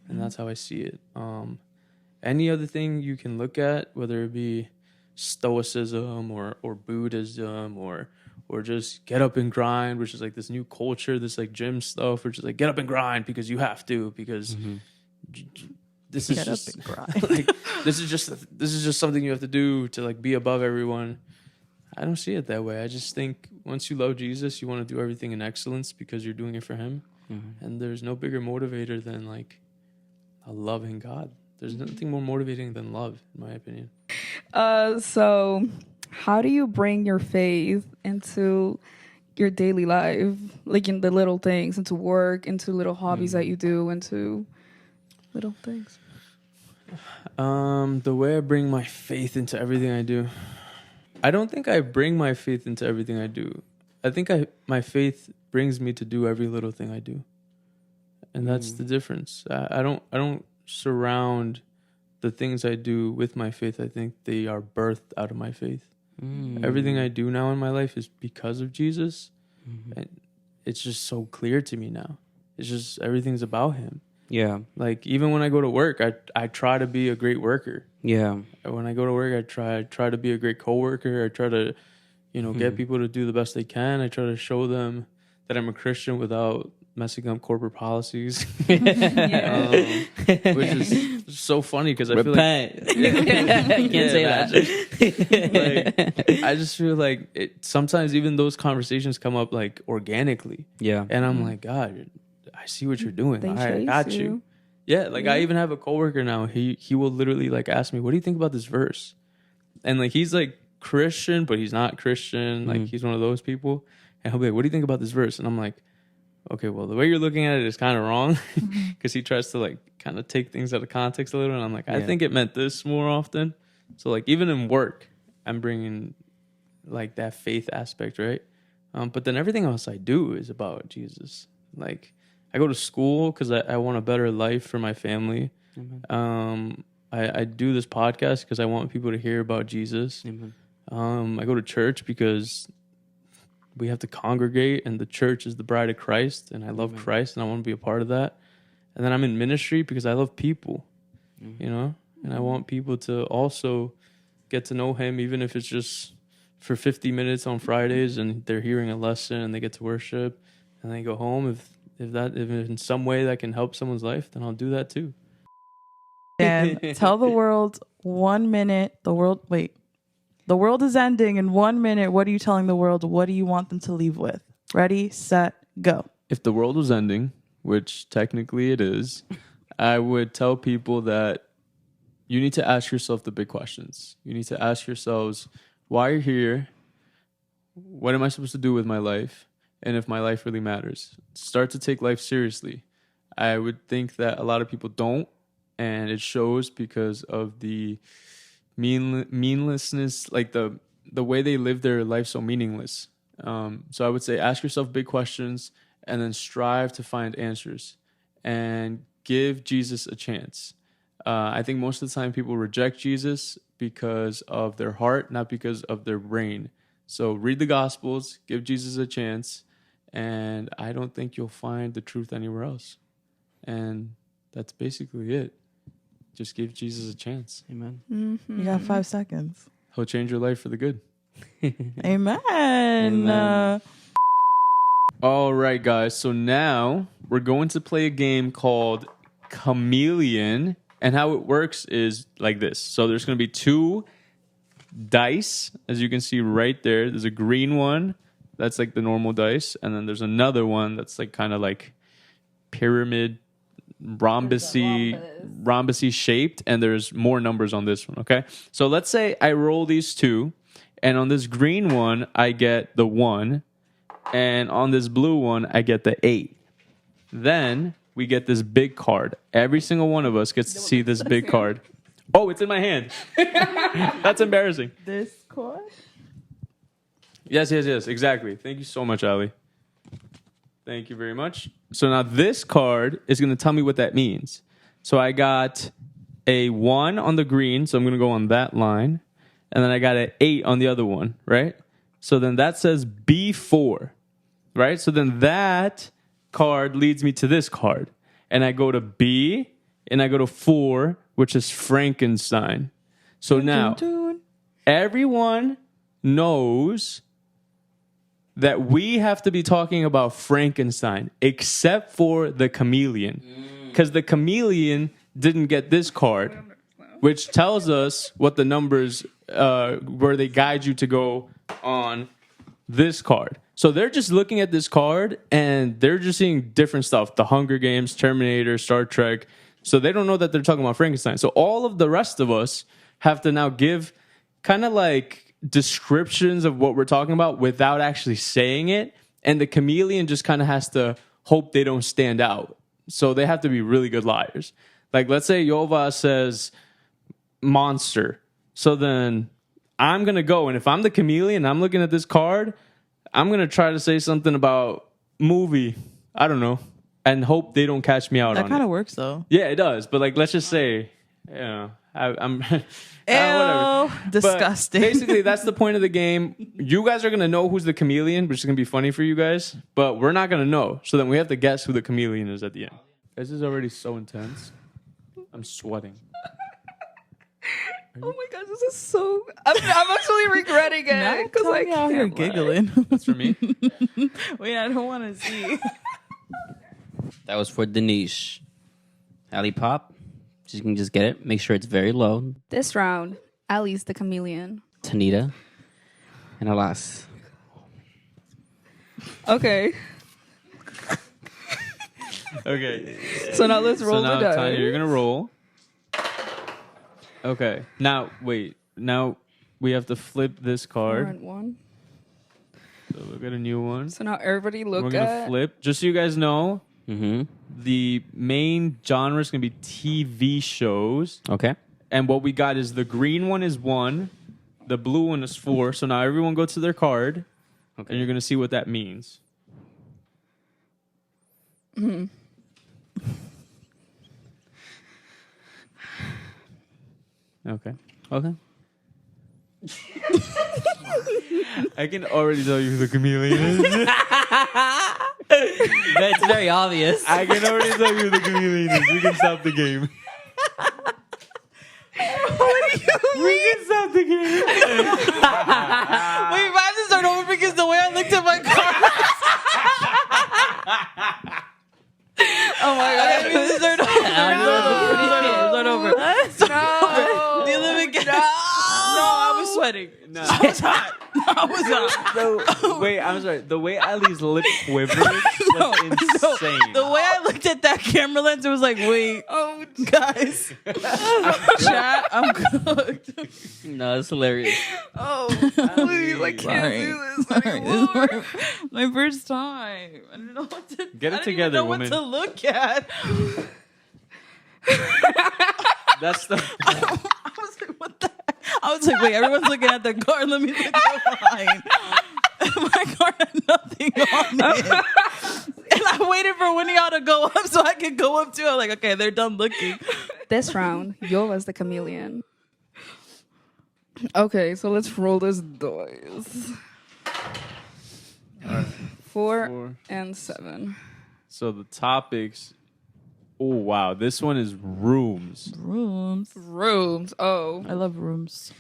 And that's how I see it. Any other thing you can look at, whether it be Stoicism or Buddhism or just get up and grind, which is like this new culture, this like gym stuff, which is like get up and grind because you have to, because this is Get just up and grind. like this is just something you have to do to like be above everyone. I don't see it that way. I just think once you love Jesus, you want to do everything in excellence because you're doing it for him. And there's no bigger motivator than like a loving God. There's nothing more motivating than love, in my opinion. So how do you bring your faith into your daily life? Like in the little things, into work, into little hobbies that you do, into little things? The way I bring my faith into everything I do, I don't think I bring my faith into everything I do. I think my faith brings me to do every little thing I do, and that's the difference. I don't surround the things I do with my faith. I think they are birthed out of my faith. Everything I do now in my life is because of Jesus, and it's just so clear to me now. It's just everything's about him. Yeah. Like even when I go to work, I try to be a great worker. Yeah. When I go to work, I try to be a great coworker. I try to, get people to do the best they can. I try to show them that I'm a Christian without messing up corporate policies, which is so funny because I feel like I can't say that. like, I just feel like sometimes even those conversations come up like organically. Yeah. And I'm like, God, I see what you're doing. They All right, I chase got you. you. Yeah, like I even have a coworker now. He will literally like ask me, "What do you think about this verse?" And like he's like Christian, but he's not Christian. Like he's one of those people. And he'll be like, "What do you think about this verse?" And I'm like, "Okay, well, the way you're looking at it is kind of wrong," because he tries to like kind of take things out of context a little. And I'm like, I think it meant this more often. So like even in work, I'm bringing like that faith aspect, right? But then everything else I do is about Jesus. Like I go to school because I want a better life for my family. I do this podcast because I want people to hear about Jesus. I go to church because we have to congregate, and the church is the bride of Christ, and I love Christ, and I want to be a part of that. And then I'm in ministry because I love people, you know, and I want people to also get to know him, even if it's just for 50 minutes on Fridays, and they're hearing a lesson and they get to worship and they go home. If in some way that can help someone's life, then I'll do that too. Dan, tell the world 1 minute. The world is ending in 1 minute. What are you telling the world? What do you want them to leave with? Ready, set, go. If the world was ending, which technically it is, I would tell people that you need to ask yourself the big questions. You need to ask yourselves, why you're here, what am I supposed to do with my life, and if my life really matters. Start to take life seriously. I would think that a lot of people don't, and it shows because of the meaninglessness, like the way they live their life so meaningless. So I would say ask yourself big questions and then strive to find answers and give Jesus a chance. I think most of the time people reject Jesus because of their heart, not because of their brain. So read the Gospels, give Jesus a chance, and I don't think you'll find the truth anywhere else. And that's basically it. Just give Jesus a chance. Amen. You got 5 seconds. He'll change your life for the good. Amen. Amen. All right, guys. So now we're going to play a game called Chameleon. And how it works is like this. So there's going to be 2 dice, as you can see right there. There's a green one. That's like the normal dice. And then there's another one that's like kind of like pyramid, rhombusy shaped. And there's more numbers on this one, okay? So let's say I roll these 2. And on this green one, I get the 1. And on this blue one, I get the 8. Then we get this big card. Every single one of us gets to see this big card. Oh, it's in my hand. That's embarrassing. This card? Yes, exactly. Thank you so much, Ali. Thank you very much. So now this card is going to tell me what that means. So I got a 1 on the green, so I'm going to go on that line. And then I got an 8 on the other one, right? So then that says B4, right? So then that card leads me to this card. And I go to B, and I go to 4, which is Frankenstein. So now, everyone knows that we have to be talking about Frankenstein, except for the Chameleon. Because the Chameleon didn't get this card, which tells us what the numbers, where they guide you to go on this card. So they're just looking at this card and they're just seeing different stuff. The Hunger Games, Terminator, Star Trek. So they don't know that they're talking about Frankenstein. So all of the rest of us have to now give kind of like descriptions of what we're talking about without actually saying it. And the Chameleon just kind of has to hope they don't stand out. So they have to be really good liars. Like let's say Yova says monster. So then I'm going to go. And if I'm the Chameleon, I'm looking at this card, I'm going to try to say something about movie. I don't know. And hope they don't catch me out on it. That kind of works, though. Yeah, it does. But like, let's just say, you know, I'm whatever. Disgusting. But basically, that's the point of the game. You guys are going to know who's the Chameleon, which is going to be funny for you guys. But we're not going to know. So then we have to guess who the Chameleon is at the end. This is already so intense. I'm sweating. Oh my gosh, this is so... I'm actually regretting it. Because I out here can't giggling. That's for me. Wait, I don't want to see. That was for Danish. Ali Pop, you can just get it. Make sure it's very low. This round, Ali's the Chameleon. Tanita and Alas. Okay. Okay. So now let's roll So now, the dice. Tanya, you're going to roll. Okay. Now, wait. Now we have to flip this card. Current one. So look at a new one. So now everybody look We're going to at... flip. Just so you guys know, Mm-hmm. the main genre is going to be TV shows. Okay. And what we got is the green one is 1. The blue one is 4. So now everyone go to their card. Okay. And you're going to see what that means. Mm-hmm. Okay. Okay. I can already tell you who the chameleon is. That's very obvious. I can already tell you who the chameleon is. We can stop the game. We can stop the game. Wait, if I have to start over because the way I looked at my car. Oh my god! I have to start over. Start over. Do you live again? No, I was sweating. No. I was hot. I was hot. Wait, I'm sorry. The way Ali's lip quivered was insane. The way I looked at that camera lens, it was like, wait, oh, guys, chat, I'm cooked. No, it's hilarious. Oh, please, I can't do this anymore. This is my first time. I don't know what to. Get it I don't together, even know woman. What to look at. That's the. I was like, what the heck? I was like, wait, everyone's looking at the car. Let me look at mine. My car had nothing on it. And I waited for one of y'all to go up so I could go up too. I was like, okay, they're done looking. This round, yo was the chameleon. Okay, so let's roll this dice. 4 and 7. So the topics. Oh wow, this one is rooms. Rooms. Oh. I love rooms.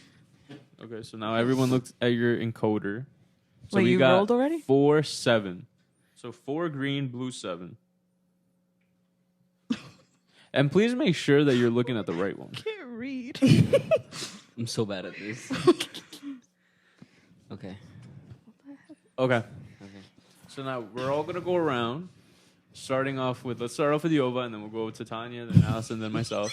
Okay, so now everyone looks at your encoder. So Wait, we you got rolled already? 4, 7. So 4 green, blue 7. And please make sure that you're looking at the right one. Can't read. I'm so bad at this. Okay. Okay. So now we're all gonna go around, starting off with. Let's start off with Yova, and then we'll go to Tanya, then Allison, then myself.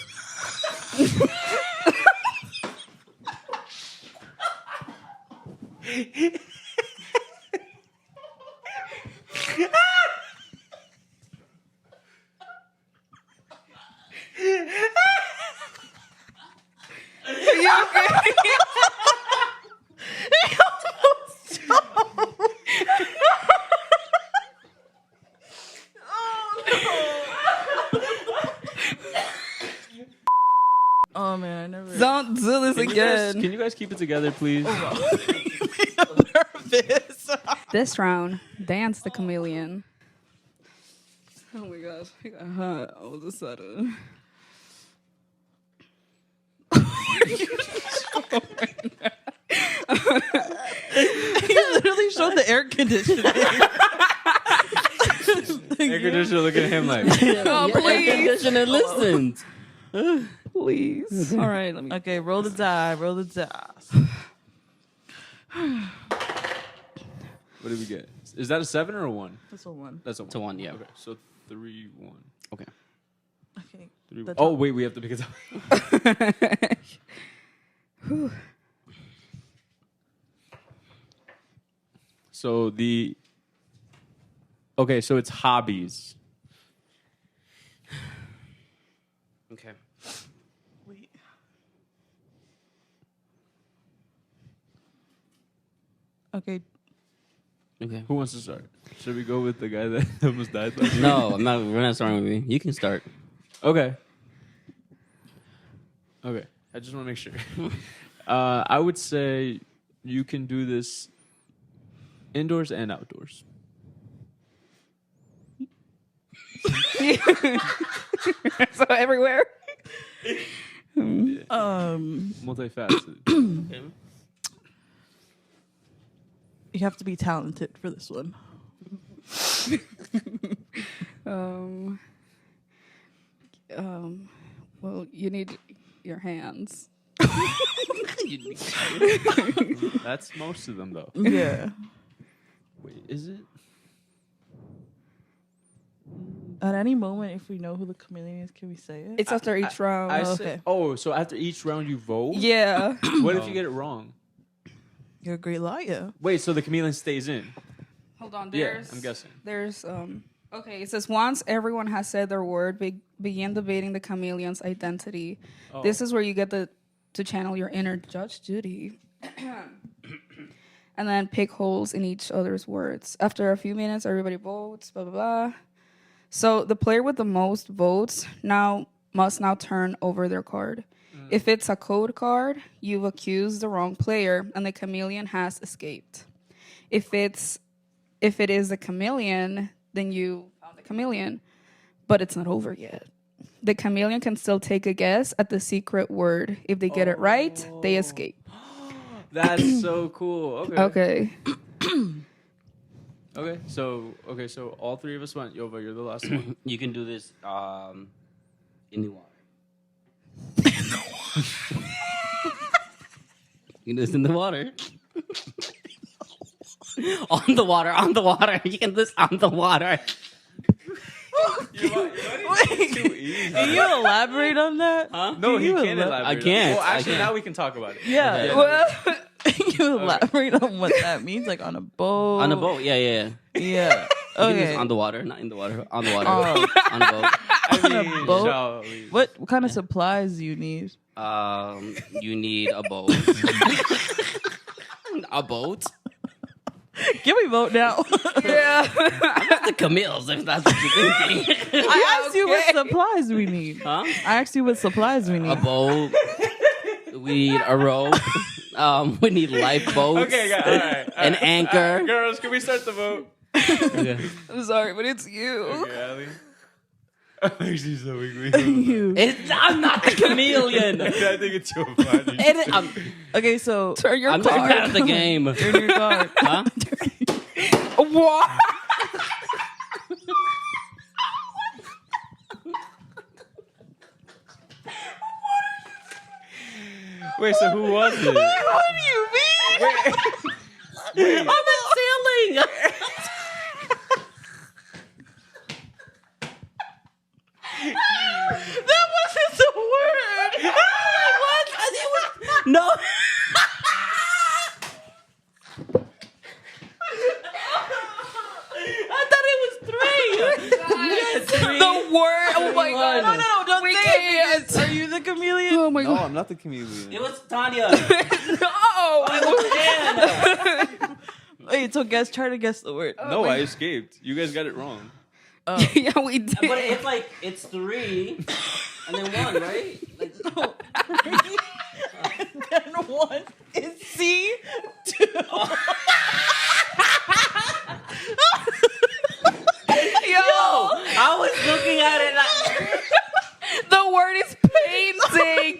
Oh man, I never. Don't do this again. Can you guys keep it together, please? Nervous. This round, dance the chameleon. Oh my gosh, I got hot all of a sudden. He literally showed the air conditioning. Air conditioner looking at him like. Oh, please. Conditioner listened. Please. All right, let me. Okay, roll the die. Roll the dice. What did we get? Is that a 7 or a 1? That's a 1. That's a 1. It's a 1, yeah. Okay, so 3, 1. Okay. Okay. 3, The 1. Oh top. wait, we have to pick it up. So the. Okay, so it's hobbies. Okay. Wait. Okay. Okay. Who wants to start? Should we go with the guy that almost died? No, I'm not. We're not starting with me. You can start. Okay. Okay. I just want to make sure. I would say you can do this indoors and outdoors. So everywhere. Multifaceted. You have to be talented for this one. Well, you need your hands. That's most of them, though. Yeah. Wait, is it? At any moment, if we know who the chameleon is, can we say it? It's after each round. I Oh, say, okay. oh, so after each round you vote? Yeah. What if you get it wrong? You're a great liar. Wait, so the chameleon stays in? Hold on. Yeah, There's, I'm guessing. There's Okay, it says once everyone has said their word, begin debating the chameleon's identity. Oh. This is where you get to channel your inner Judge Judy. And then pick holes in each other's words. After a few minutes, everybody votes, blah, blah, blah. So the player with the most votes must now turn over their card. If it's a code card, you've accused the wrong player and the chameleon has escaped. If it is a chameleon, then you found the chameleon, but it's not over yet. The chameleon can still take a guess at the secret word. If they get it right, they escape. That's so cool. Okay. Okay. So all three of us went. Yova, you're the last one. You can do this in the water. You can do this in the water. On the water. You can do this on the water. Too easy. Can you elaborate on that? Huh? No, he you can't elaborate. I can't. Well, actually, I can't. now we can talk about it. Yeah. Yeah. Well, can you elaborate on what that means? Like on a boat? On a boat, yeah. Yeah. You can do Okay. this on the water, not in the water. On the water. Oh. On a boat. On a boat? shall we- What kind of supplies do you need? You need a boat. A boat? Give me vote now. Yeah. Not the Camille's, if that's what you're thinking. I asked you what Okay. supplies we need. Huh? I asked you what supplies we A need. boat. We need a rope. We need lifeboats. Okay, yeah, all right. An anchor. All right, girls, can we start the vote? Okay. I'm sorry, but it's you. Okay, Ali. She's so weak. You. I'm not the chameleon. I think it's your body. Okay, so Turn your I'm just card. out of the game. turn your card. Huh? What? Wait, so who was it? What do you mean? I'm not sailing. That wasn't the word. No. I thought it was three. Yes, three. The word. Oh my god. One. No, don't We say can't. it. because- Are you the chameleon? Oh my No, god. I'm not the chameleon. It was Tanya. Oh. It was Jan. Wait, so try to guess the word. No, I escaped. You guys got it wrong. Yeah, we did. But it's like it's three and then one, right? Like, Then one is C. Two. Yo, I was looking at it like the word is painting.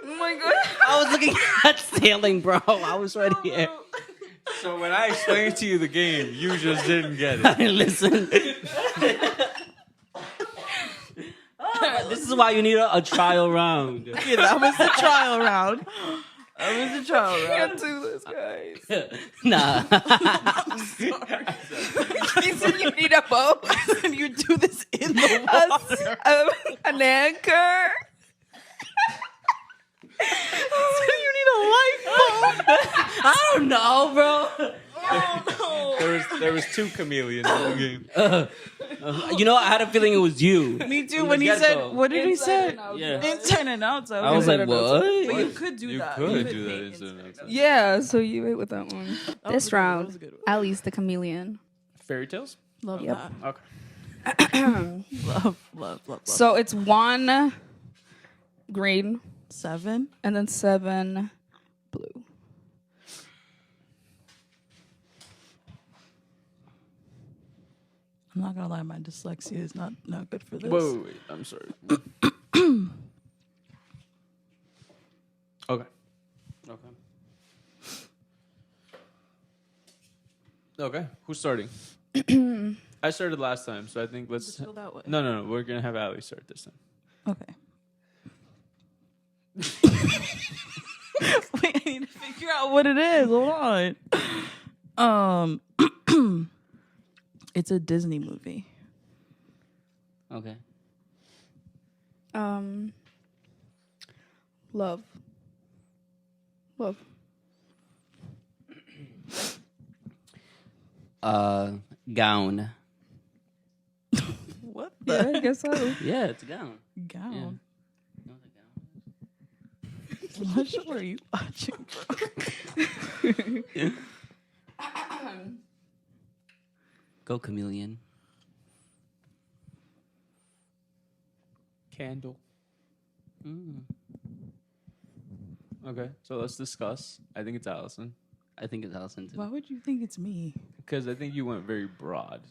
Oh my god. I was looking at sailing, bro. I was right here. So when I explained to you the game, you just didn't get it. Listen. This is why you need a trial round. Yeah, that was the trial round. That was the trial I round. can't do this, guys. Nah. You said you need a boat, And you do this in the water. an anchor. So you need a lifeboat. I don't know, bro. There was two chameleons in the game. You know, I had a feeling it was you. Me too. From When the he said, get-go. what did he Inside say? and outside. Yeah. Inside and outside. I was like, But what? you could do You that. could do that paint inside and outside. Yeah, so you ate with that one. That was This a good- round, that was a good one. Ali's the chameleon. Fairy tales? Love Yep. that. Okay. Love. So it's 1 green 7. and then 7 blue. I'm not gonna lie, my dyslexia is not good for this. Wait. I'm sorry. Okay. Okay. Who's starting? I started last time, so I think let's. Just go that way. No. We're gonna have Ali start this time. Okay. Wait, I need to figure out what it is. Hold on. It's a Disney movie. Okay. Love. Gown. What Yeah, the I guess so. Yeah, it's a gown. gown? You know what a gown is? What show are you watching, bro? Go chameleon. Candle. Mm. Okay, so let's discuss. I think it's Allison. I think it's Allison too. Why would you think it's me? Because I think you went very broad.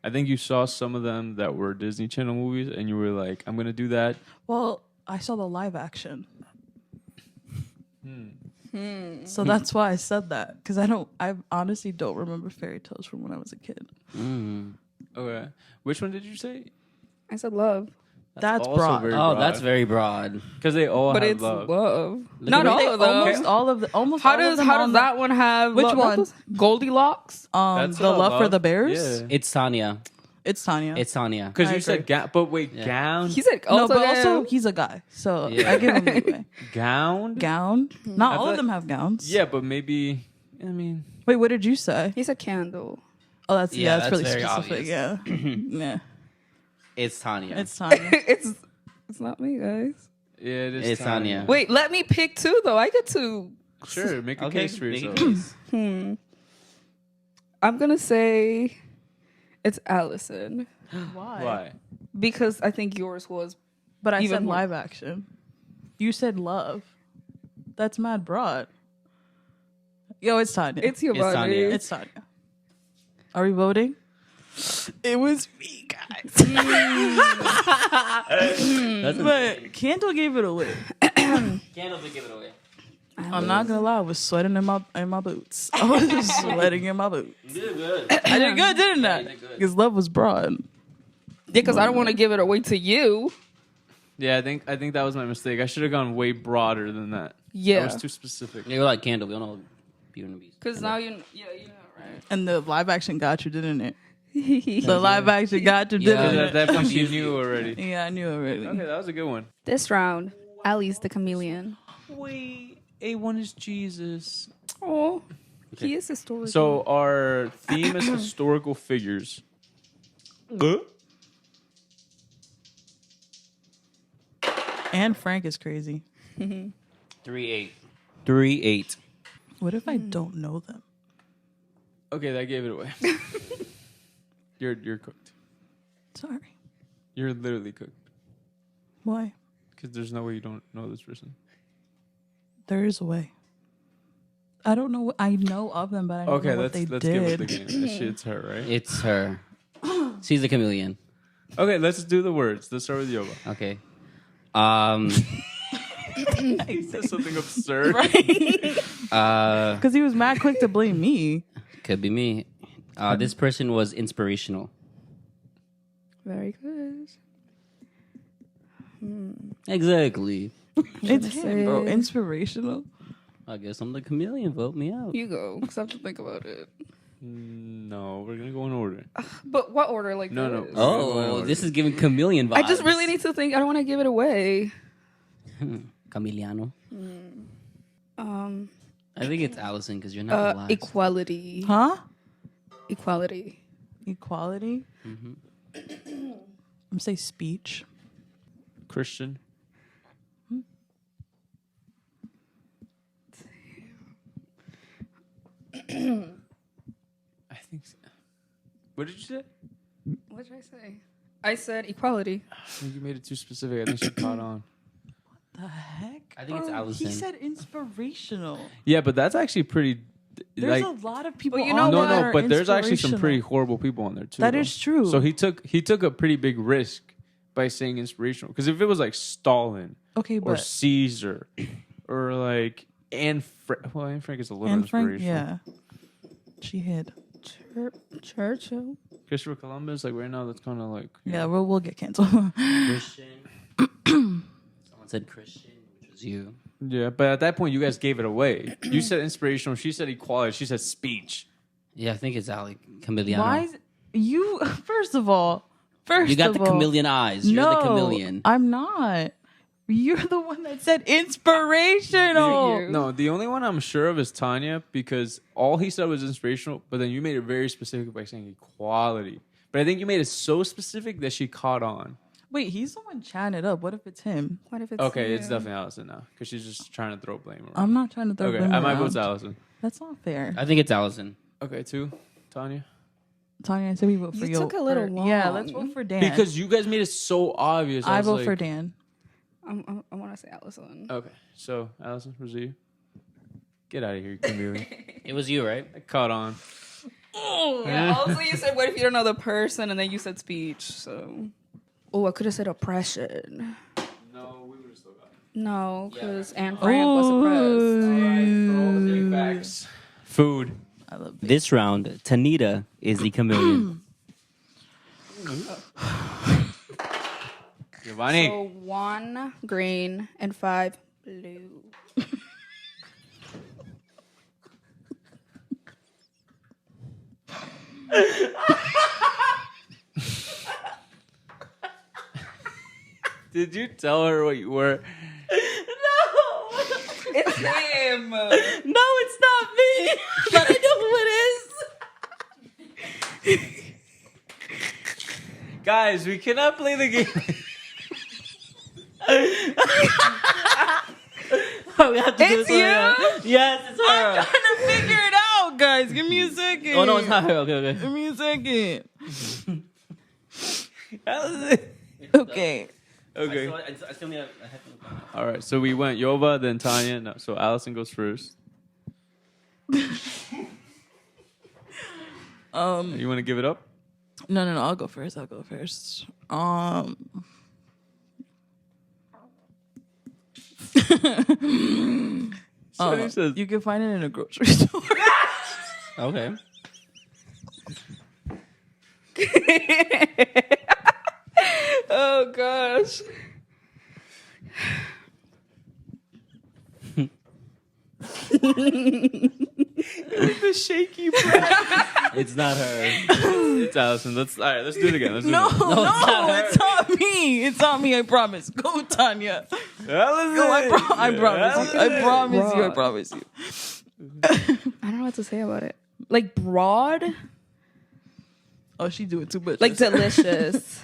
I think you saw some of them that were Disney Channel movies, and you were like, "I'm gonna do that." Well, I saw the live action. So that's why I said that. Because I honestly don't remember fairy tales from when I was a kid. Okay, which one did you say? I said love, That's also broad. very Oh, that's very broad. because they all but have it's love. love. Look Not at all me. of them. Almost How all of does them how on does that one have? Which what one? was- Goldilocks. That's the about love for the bears. Yeah. It's Tanya. It's Tanya. It's Tanya. Because I you said agree. but wait, Yeah. gown, He said no, also but also gave- he's a guy, so Yeah. I give him leeway. gown. Gown. Not I all feel of them have gowns. Yeah, but maybe. I mean, Wait, what did you say? he said candle. Oh, that's Yeah, that's that's really very specific. obvious. Yeah, yeah. It's Tanya. It's Tanya. It's not me, guys. yeah, it is It's Tanya. Wait, let me pick two though. I get to. Sure, make a Okay, case for make a yourself. case. I'm gonna say it's Allison Why? because I think yours was. But I Even said more. live action. You said love. That's mad broad. Yo, it's Tanya. It's your It's body. Tanya. It's Tanya. Are we voting? It was me, guys. But Candle gave it away. Candle to give it away. I'm not gonna lie, I was sweating in my boots. I was sweating in my boots. You did good. I did good, didn't you I? did good. Because love was broad. Yeah, because I don't want to give it away to you. Yeah, I think that was my mistake. I should have gone way broader than that. Yeah. That was too specific. You're like Candle. We don't know Beauty and the Beast. Because now you know, right? And the live action got you, didn't it? The live action got you, Yeah. didn't At it? that point, you knew already. Yeah, I knew already. Okay, that was a good one. This round, Allie's the chameleon. Wait, A1 is Jesus. Oh, he is historical. So our theme is historical figures. And Frank is crazy. 3-8. 3-8. What if I don't know them? Okay, that gave it away. You're cooked. Sorry. You're literally cooked Why? because there's no way you don't know this person. There is a way. I don't know. I know of them, but I don't Okay, know what let's they give it did. the game. That shit's her, right? It's her. She's the chameleon. Okay, let's do the words. Let's start with Yoba. Okay. He says something absurd. Because he was mad quick to blame me. Could be me. This person was inspirational. very good. Exactly. It's him, bro. say- Inspirational. I guess I'm the chameleon. Vote me out. You go, because I have to think about it. No, we're gonna go in order. But what order? Like No, this? Oh, this is giving chameleon vibes. I just really need to think. I don't want to give it away. Chameleano. Um, I think it's Allison because you're not alive. equality. Huh? Equality. Equality? Mhm. I'm going to say speech. Christian. I think. So. What did you say? What did I say? I said equality. I think you made it too specific. I think she caught on. The heck? I think it's Bro, Allison. He said inspirational. Yeah, but that's actually pretty. There's like, a lot of people But you on know there what? that no, are but there's actually some inspirational. pretty horrible people on there too. That though. is true. So he took a pretty big risk by saying inspirational. Because if it was like Stalin Okay, or but Caesar or like Anne Frank is a little Anne Frank, inspirational. yeah. She hid. Churchill. Christopher Columbus, like right now, that's kind of like you Yeah, know. we'll get canceled. Christian. Someone said Christian, which was you. Yeah, but at that point, you guys gave it away. You said inspirational. She said equality. She said speech. Yeah, I think it's Ali Chameleon. Why is you? First of all, You got the of all, chameleon eyes. You're the chameleon. I'm not. You're the one that said inspirational. You. No, the only one I'm sure of is Tanya because all he said was inspirational, but then you made it very specific by saying equality. But I think you made it so specific that she caught on. Wait, he's the one chatting it up. What if it's him? What if it's Okay, it's you? definitely Allison now because she's just trying to throw blame around. I'm not trying to throw Okay, blame I might around. vote to Allison. That's not fair. I think it's Allison. Okay, two, Tanya. Tanya, I said we vote for You you. took a little Yeah, long. let's vote for Dan. Because you guys made it so obvious. I was vote like, for Dan. I want to say Allison. Okay, so Allison, was it you? Get out of here, Chameleon. It was you, right? I caught on. Yeah. Also, you said, "What if you don't know the person?" And then you said speech. So, I could have said oppression. No, we would have still got it. No, because Anne Frank was oppressed. All right, for all the big facts. Food. I love This round, Tanita is the chameleon. Giovanni. So 1 green and 5 blue. Did you tell her what you were? It's him. No, it's not me. But I know who it is. Guys, we cannot play the game. Oh, we have to do It's this one you? again. Yes, it's her. I'm trying to figure it out, guys. Give me a second. Oh no, it's not her. Okay. Give me a second. Okay. Okay. I still need a headphone. All right, so we went Yova, then Tanya. No, so Allison goes first. You want to give it up? No. I'll go first. Sonny says, You can find it in a grocery store. Okay. Oh gosh. the shaky breath. It's not her. It's Allison. Let's do it again. Let's do No, it again. it's not me. It's not me. I promise. Go, Tanya. Allison. Go, I promise you. I promise you. I don't know what to say about it. Like broad, Oh, she do it too much. like delicious.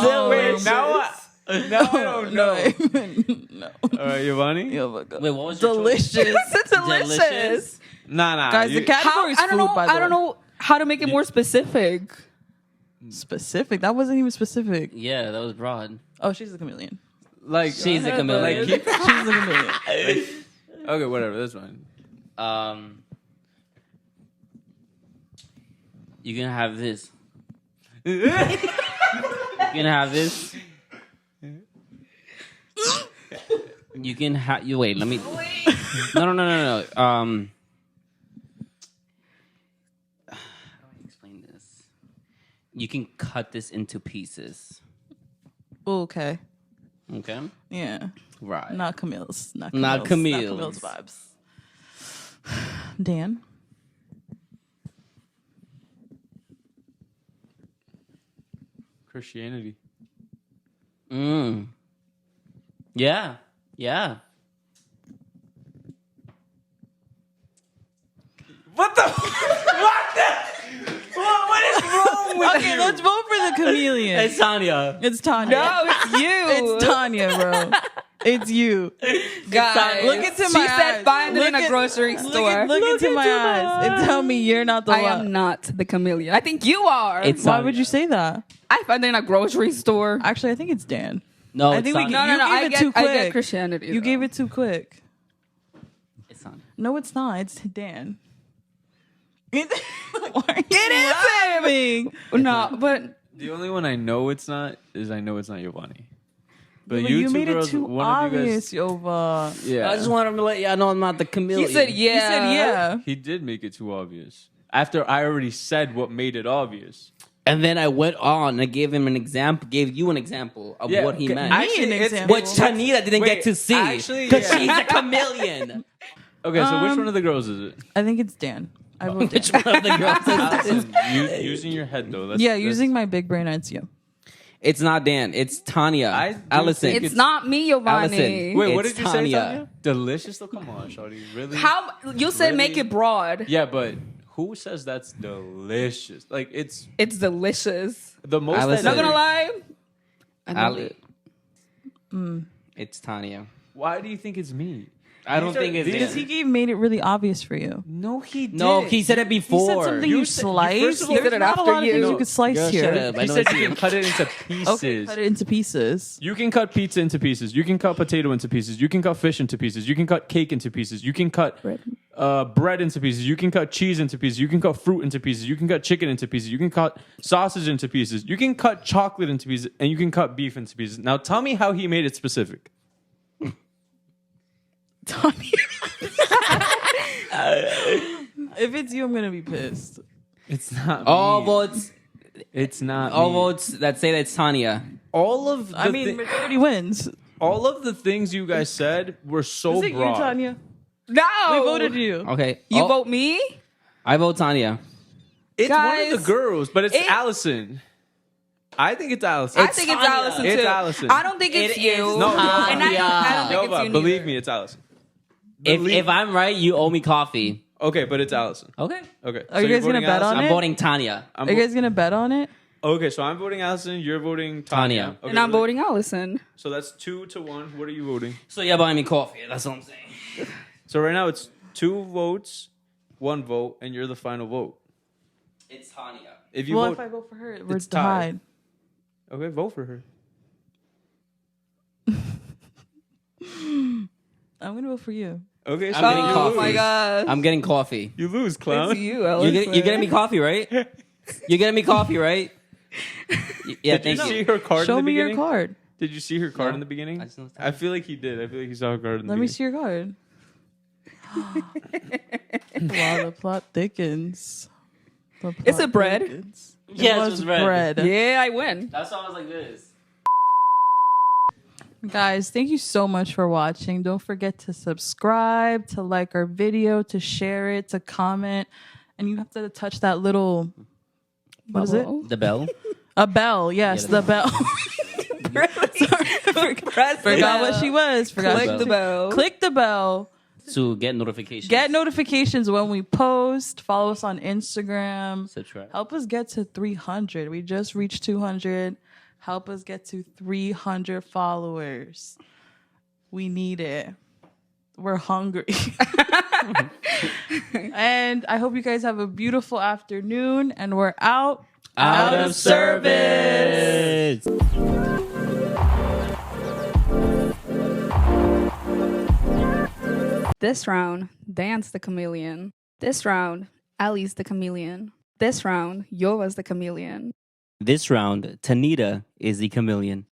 Oh, Wait, now I don't know. No. All right, Giovanni? Yeah, but go. Wait, what was your choice? Delicious. It's delicious. Nah. Guys, the category is I don't food, know. by the I don't way. know how to make it more specific. Specific? That wasn't even specific. Yeah, that was broad. Oh, she's a chameleon. Like, She's a chameleon. Like, She's a chameleon. okay, whatever. That's fine. You can have this. You can have this. You can have. You wait. Let me. No. How do I explain this? You can cut this into pieces. Okay. Okay. Yeah. Right. Not Camille's. Not Not Camille's Camille's. vibes. Dan? Christianity. Yeah. What the? What is wrong with Okay, let's vote for the chameleon. It's Tanya. It's Tanya. No, it's you. It's Tanya, bro. It's you. Guys, Look into she my said eyes. find it Look in a at- grocery store. Look into my eyes and tell me you're not the I one. am not the chameleon. I think you are. It's Why Tanya. would you say that? I find it in a grocery store. Actually, I think it's Dan. No, I it's think we Tanya. can- No. You gave I it get, too I get quick. Christianity. You gave it too quick. It's Tanya. No, it's not. It's Dan. Why are you It is laughing? No, but The only one I know it's not is I know it's not Giovanni. But But you you two made girls, it too one of you obvious, guys, Yova. yeah. I just wanted to let y'all know I'm not the chameleon. he said yeah. You said yeah. He did make it too obvious. After I already said what made it obvious. And then I went on and I gave him an example, gave you an example of Yeah, what he okay. meant. Actually, an example. Which Tanita didn't Wait, get to see. actually, Because yeah. she's a chameleon. Okay, so which one of the girls is it? I think it's Dan. I vote Which Dan. one of the girls is this? Allison, using your head though. That's, Yeah, that's, using my big brain, it's you. It's not Dan. It's Tanya. I do Allison. think It's not me, Giovanni. Allison. Wait, what It's did you say, Tanya. Tanya? Delicious though? Come on, shawty. Really? How you said make Really? it broad. Yeah, but who says that's delicious? Like it's It's delicious. the most. Allison. Not that gonna lie. I love Ali. it. It's Tanya. Why do you think it's me? I don't think it's Because he made it really obvious for you. No, he did. No, he said it before. He said something you slice. first of all, There's he said it not a after lot of you. things No, you could slice girl, here. shut up. I He know said it's you you. can cut it into pieces. Okay, cut it into pieces. You can cut pizza into pieces. You can cut potato into pieces. You can cut fish into pieces. You can cut cake into pieces. You can cut bread into pieces. You can cut cheese into pieces. You can cut fruit into pieces. You can cut chicken into pieces. You can cut sausage into pieces. You can cut chocolate into pieces. And you can cut beef into pieces. Now tell me how he made it specific. Tanya. If it's you, I'm gonna be pissed. It's not. All me. votes. It's not. All me. votes that say that it's Tanya. All of. The majority wins. all of the things you guys said were so Is it broad. you, Tanya? No, We voted you. Okay. You Oh, vote me? I vote Tanya. It's one of Guys, the girls, but it's it- Allison. I think it's Allison. I think it's Tanya. Allison too. It's Allison. I don't think it's It you. is No, and I don't No, think it's but you. believe neither. me, it's Allison. If I'm right, you owe me coffee. Okay, but it's Allison. Okay. Okay. Are you you're guys gonna voting bet on Allison? it? I'm voting Tanya. I'm Are you guys gonna bet on it? Okay, so I'm voting Allison. You're voting Tanya. Tanya. Okay, And I'm wait. voting Allison. So that's 2-1. What are you voting? So you're buying me coffee. That's what I'm saying. So right now it's 2 votes, 1 vote, and you're the final vote. It's Tanya. If you Well, vote, if I vote for her, we're it's tied. tied. okay, vote for her. I'm gonna vote for you. Okay, so I'm getting you coffee. Oh my lose. gosh. I'm getting coffee. You lose, clown. It's you, You're, Allison. you're getting me coffee, right? You're getting me coffee, right? Yeah, Did you thank see you. her card Show in the me your beginning? card. Did you see her card No. in the beginning? I just know it's I feel like he did. I feel like he saw her card in the Let me beginning. see your card. Wow, the plot thickens. The Is plot it bread? thickens. Yes, it was bread. Yeah, I win. That's why I was like this. Guys, thank you so much for watching. Don't forget to subscribe, to like our video, to share it, to comment. And you have to touch that little, what is it? The bell. A bell. Yes, Yeah, the bell. Press Forgot what she was. Forgot Click what the she- bell. Click the bell. To get notifications. Get notifications when we post. Follow us on Instagram. Subscribe. Help us get to 300. We just reached 200. Help us get to 300 followers. We need it. We're hungry. And I hope you guys have a beautiful afternoon. And we're out. Out of service. This round, Dance the Chameleon. This round, Ali's the Chameleon. This round, Yova's the Chameleon. This round, Tanita is the chameleon.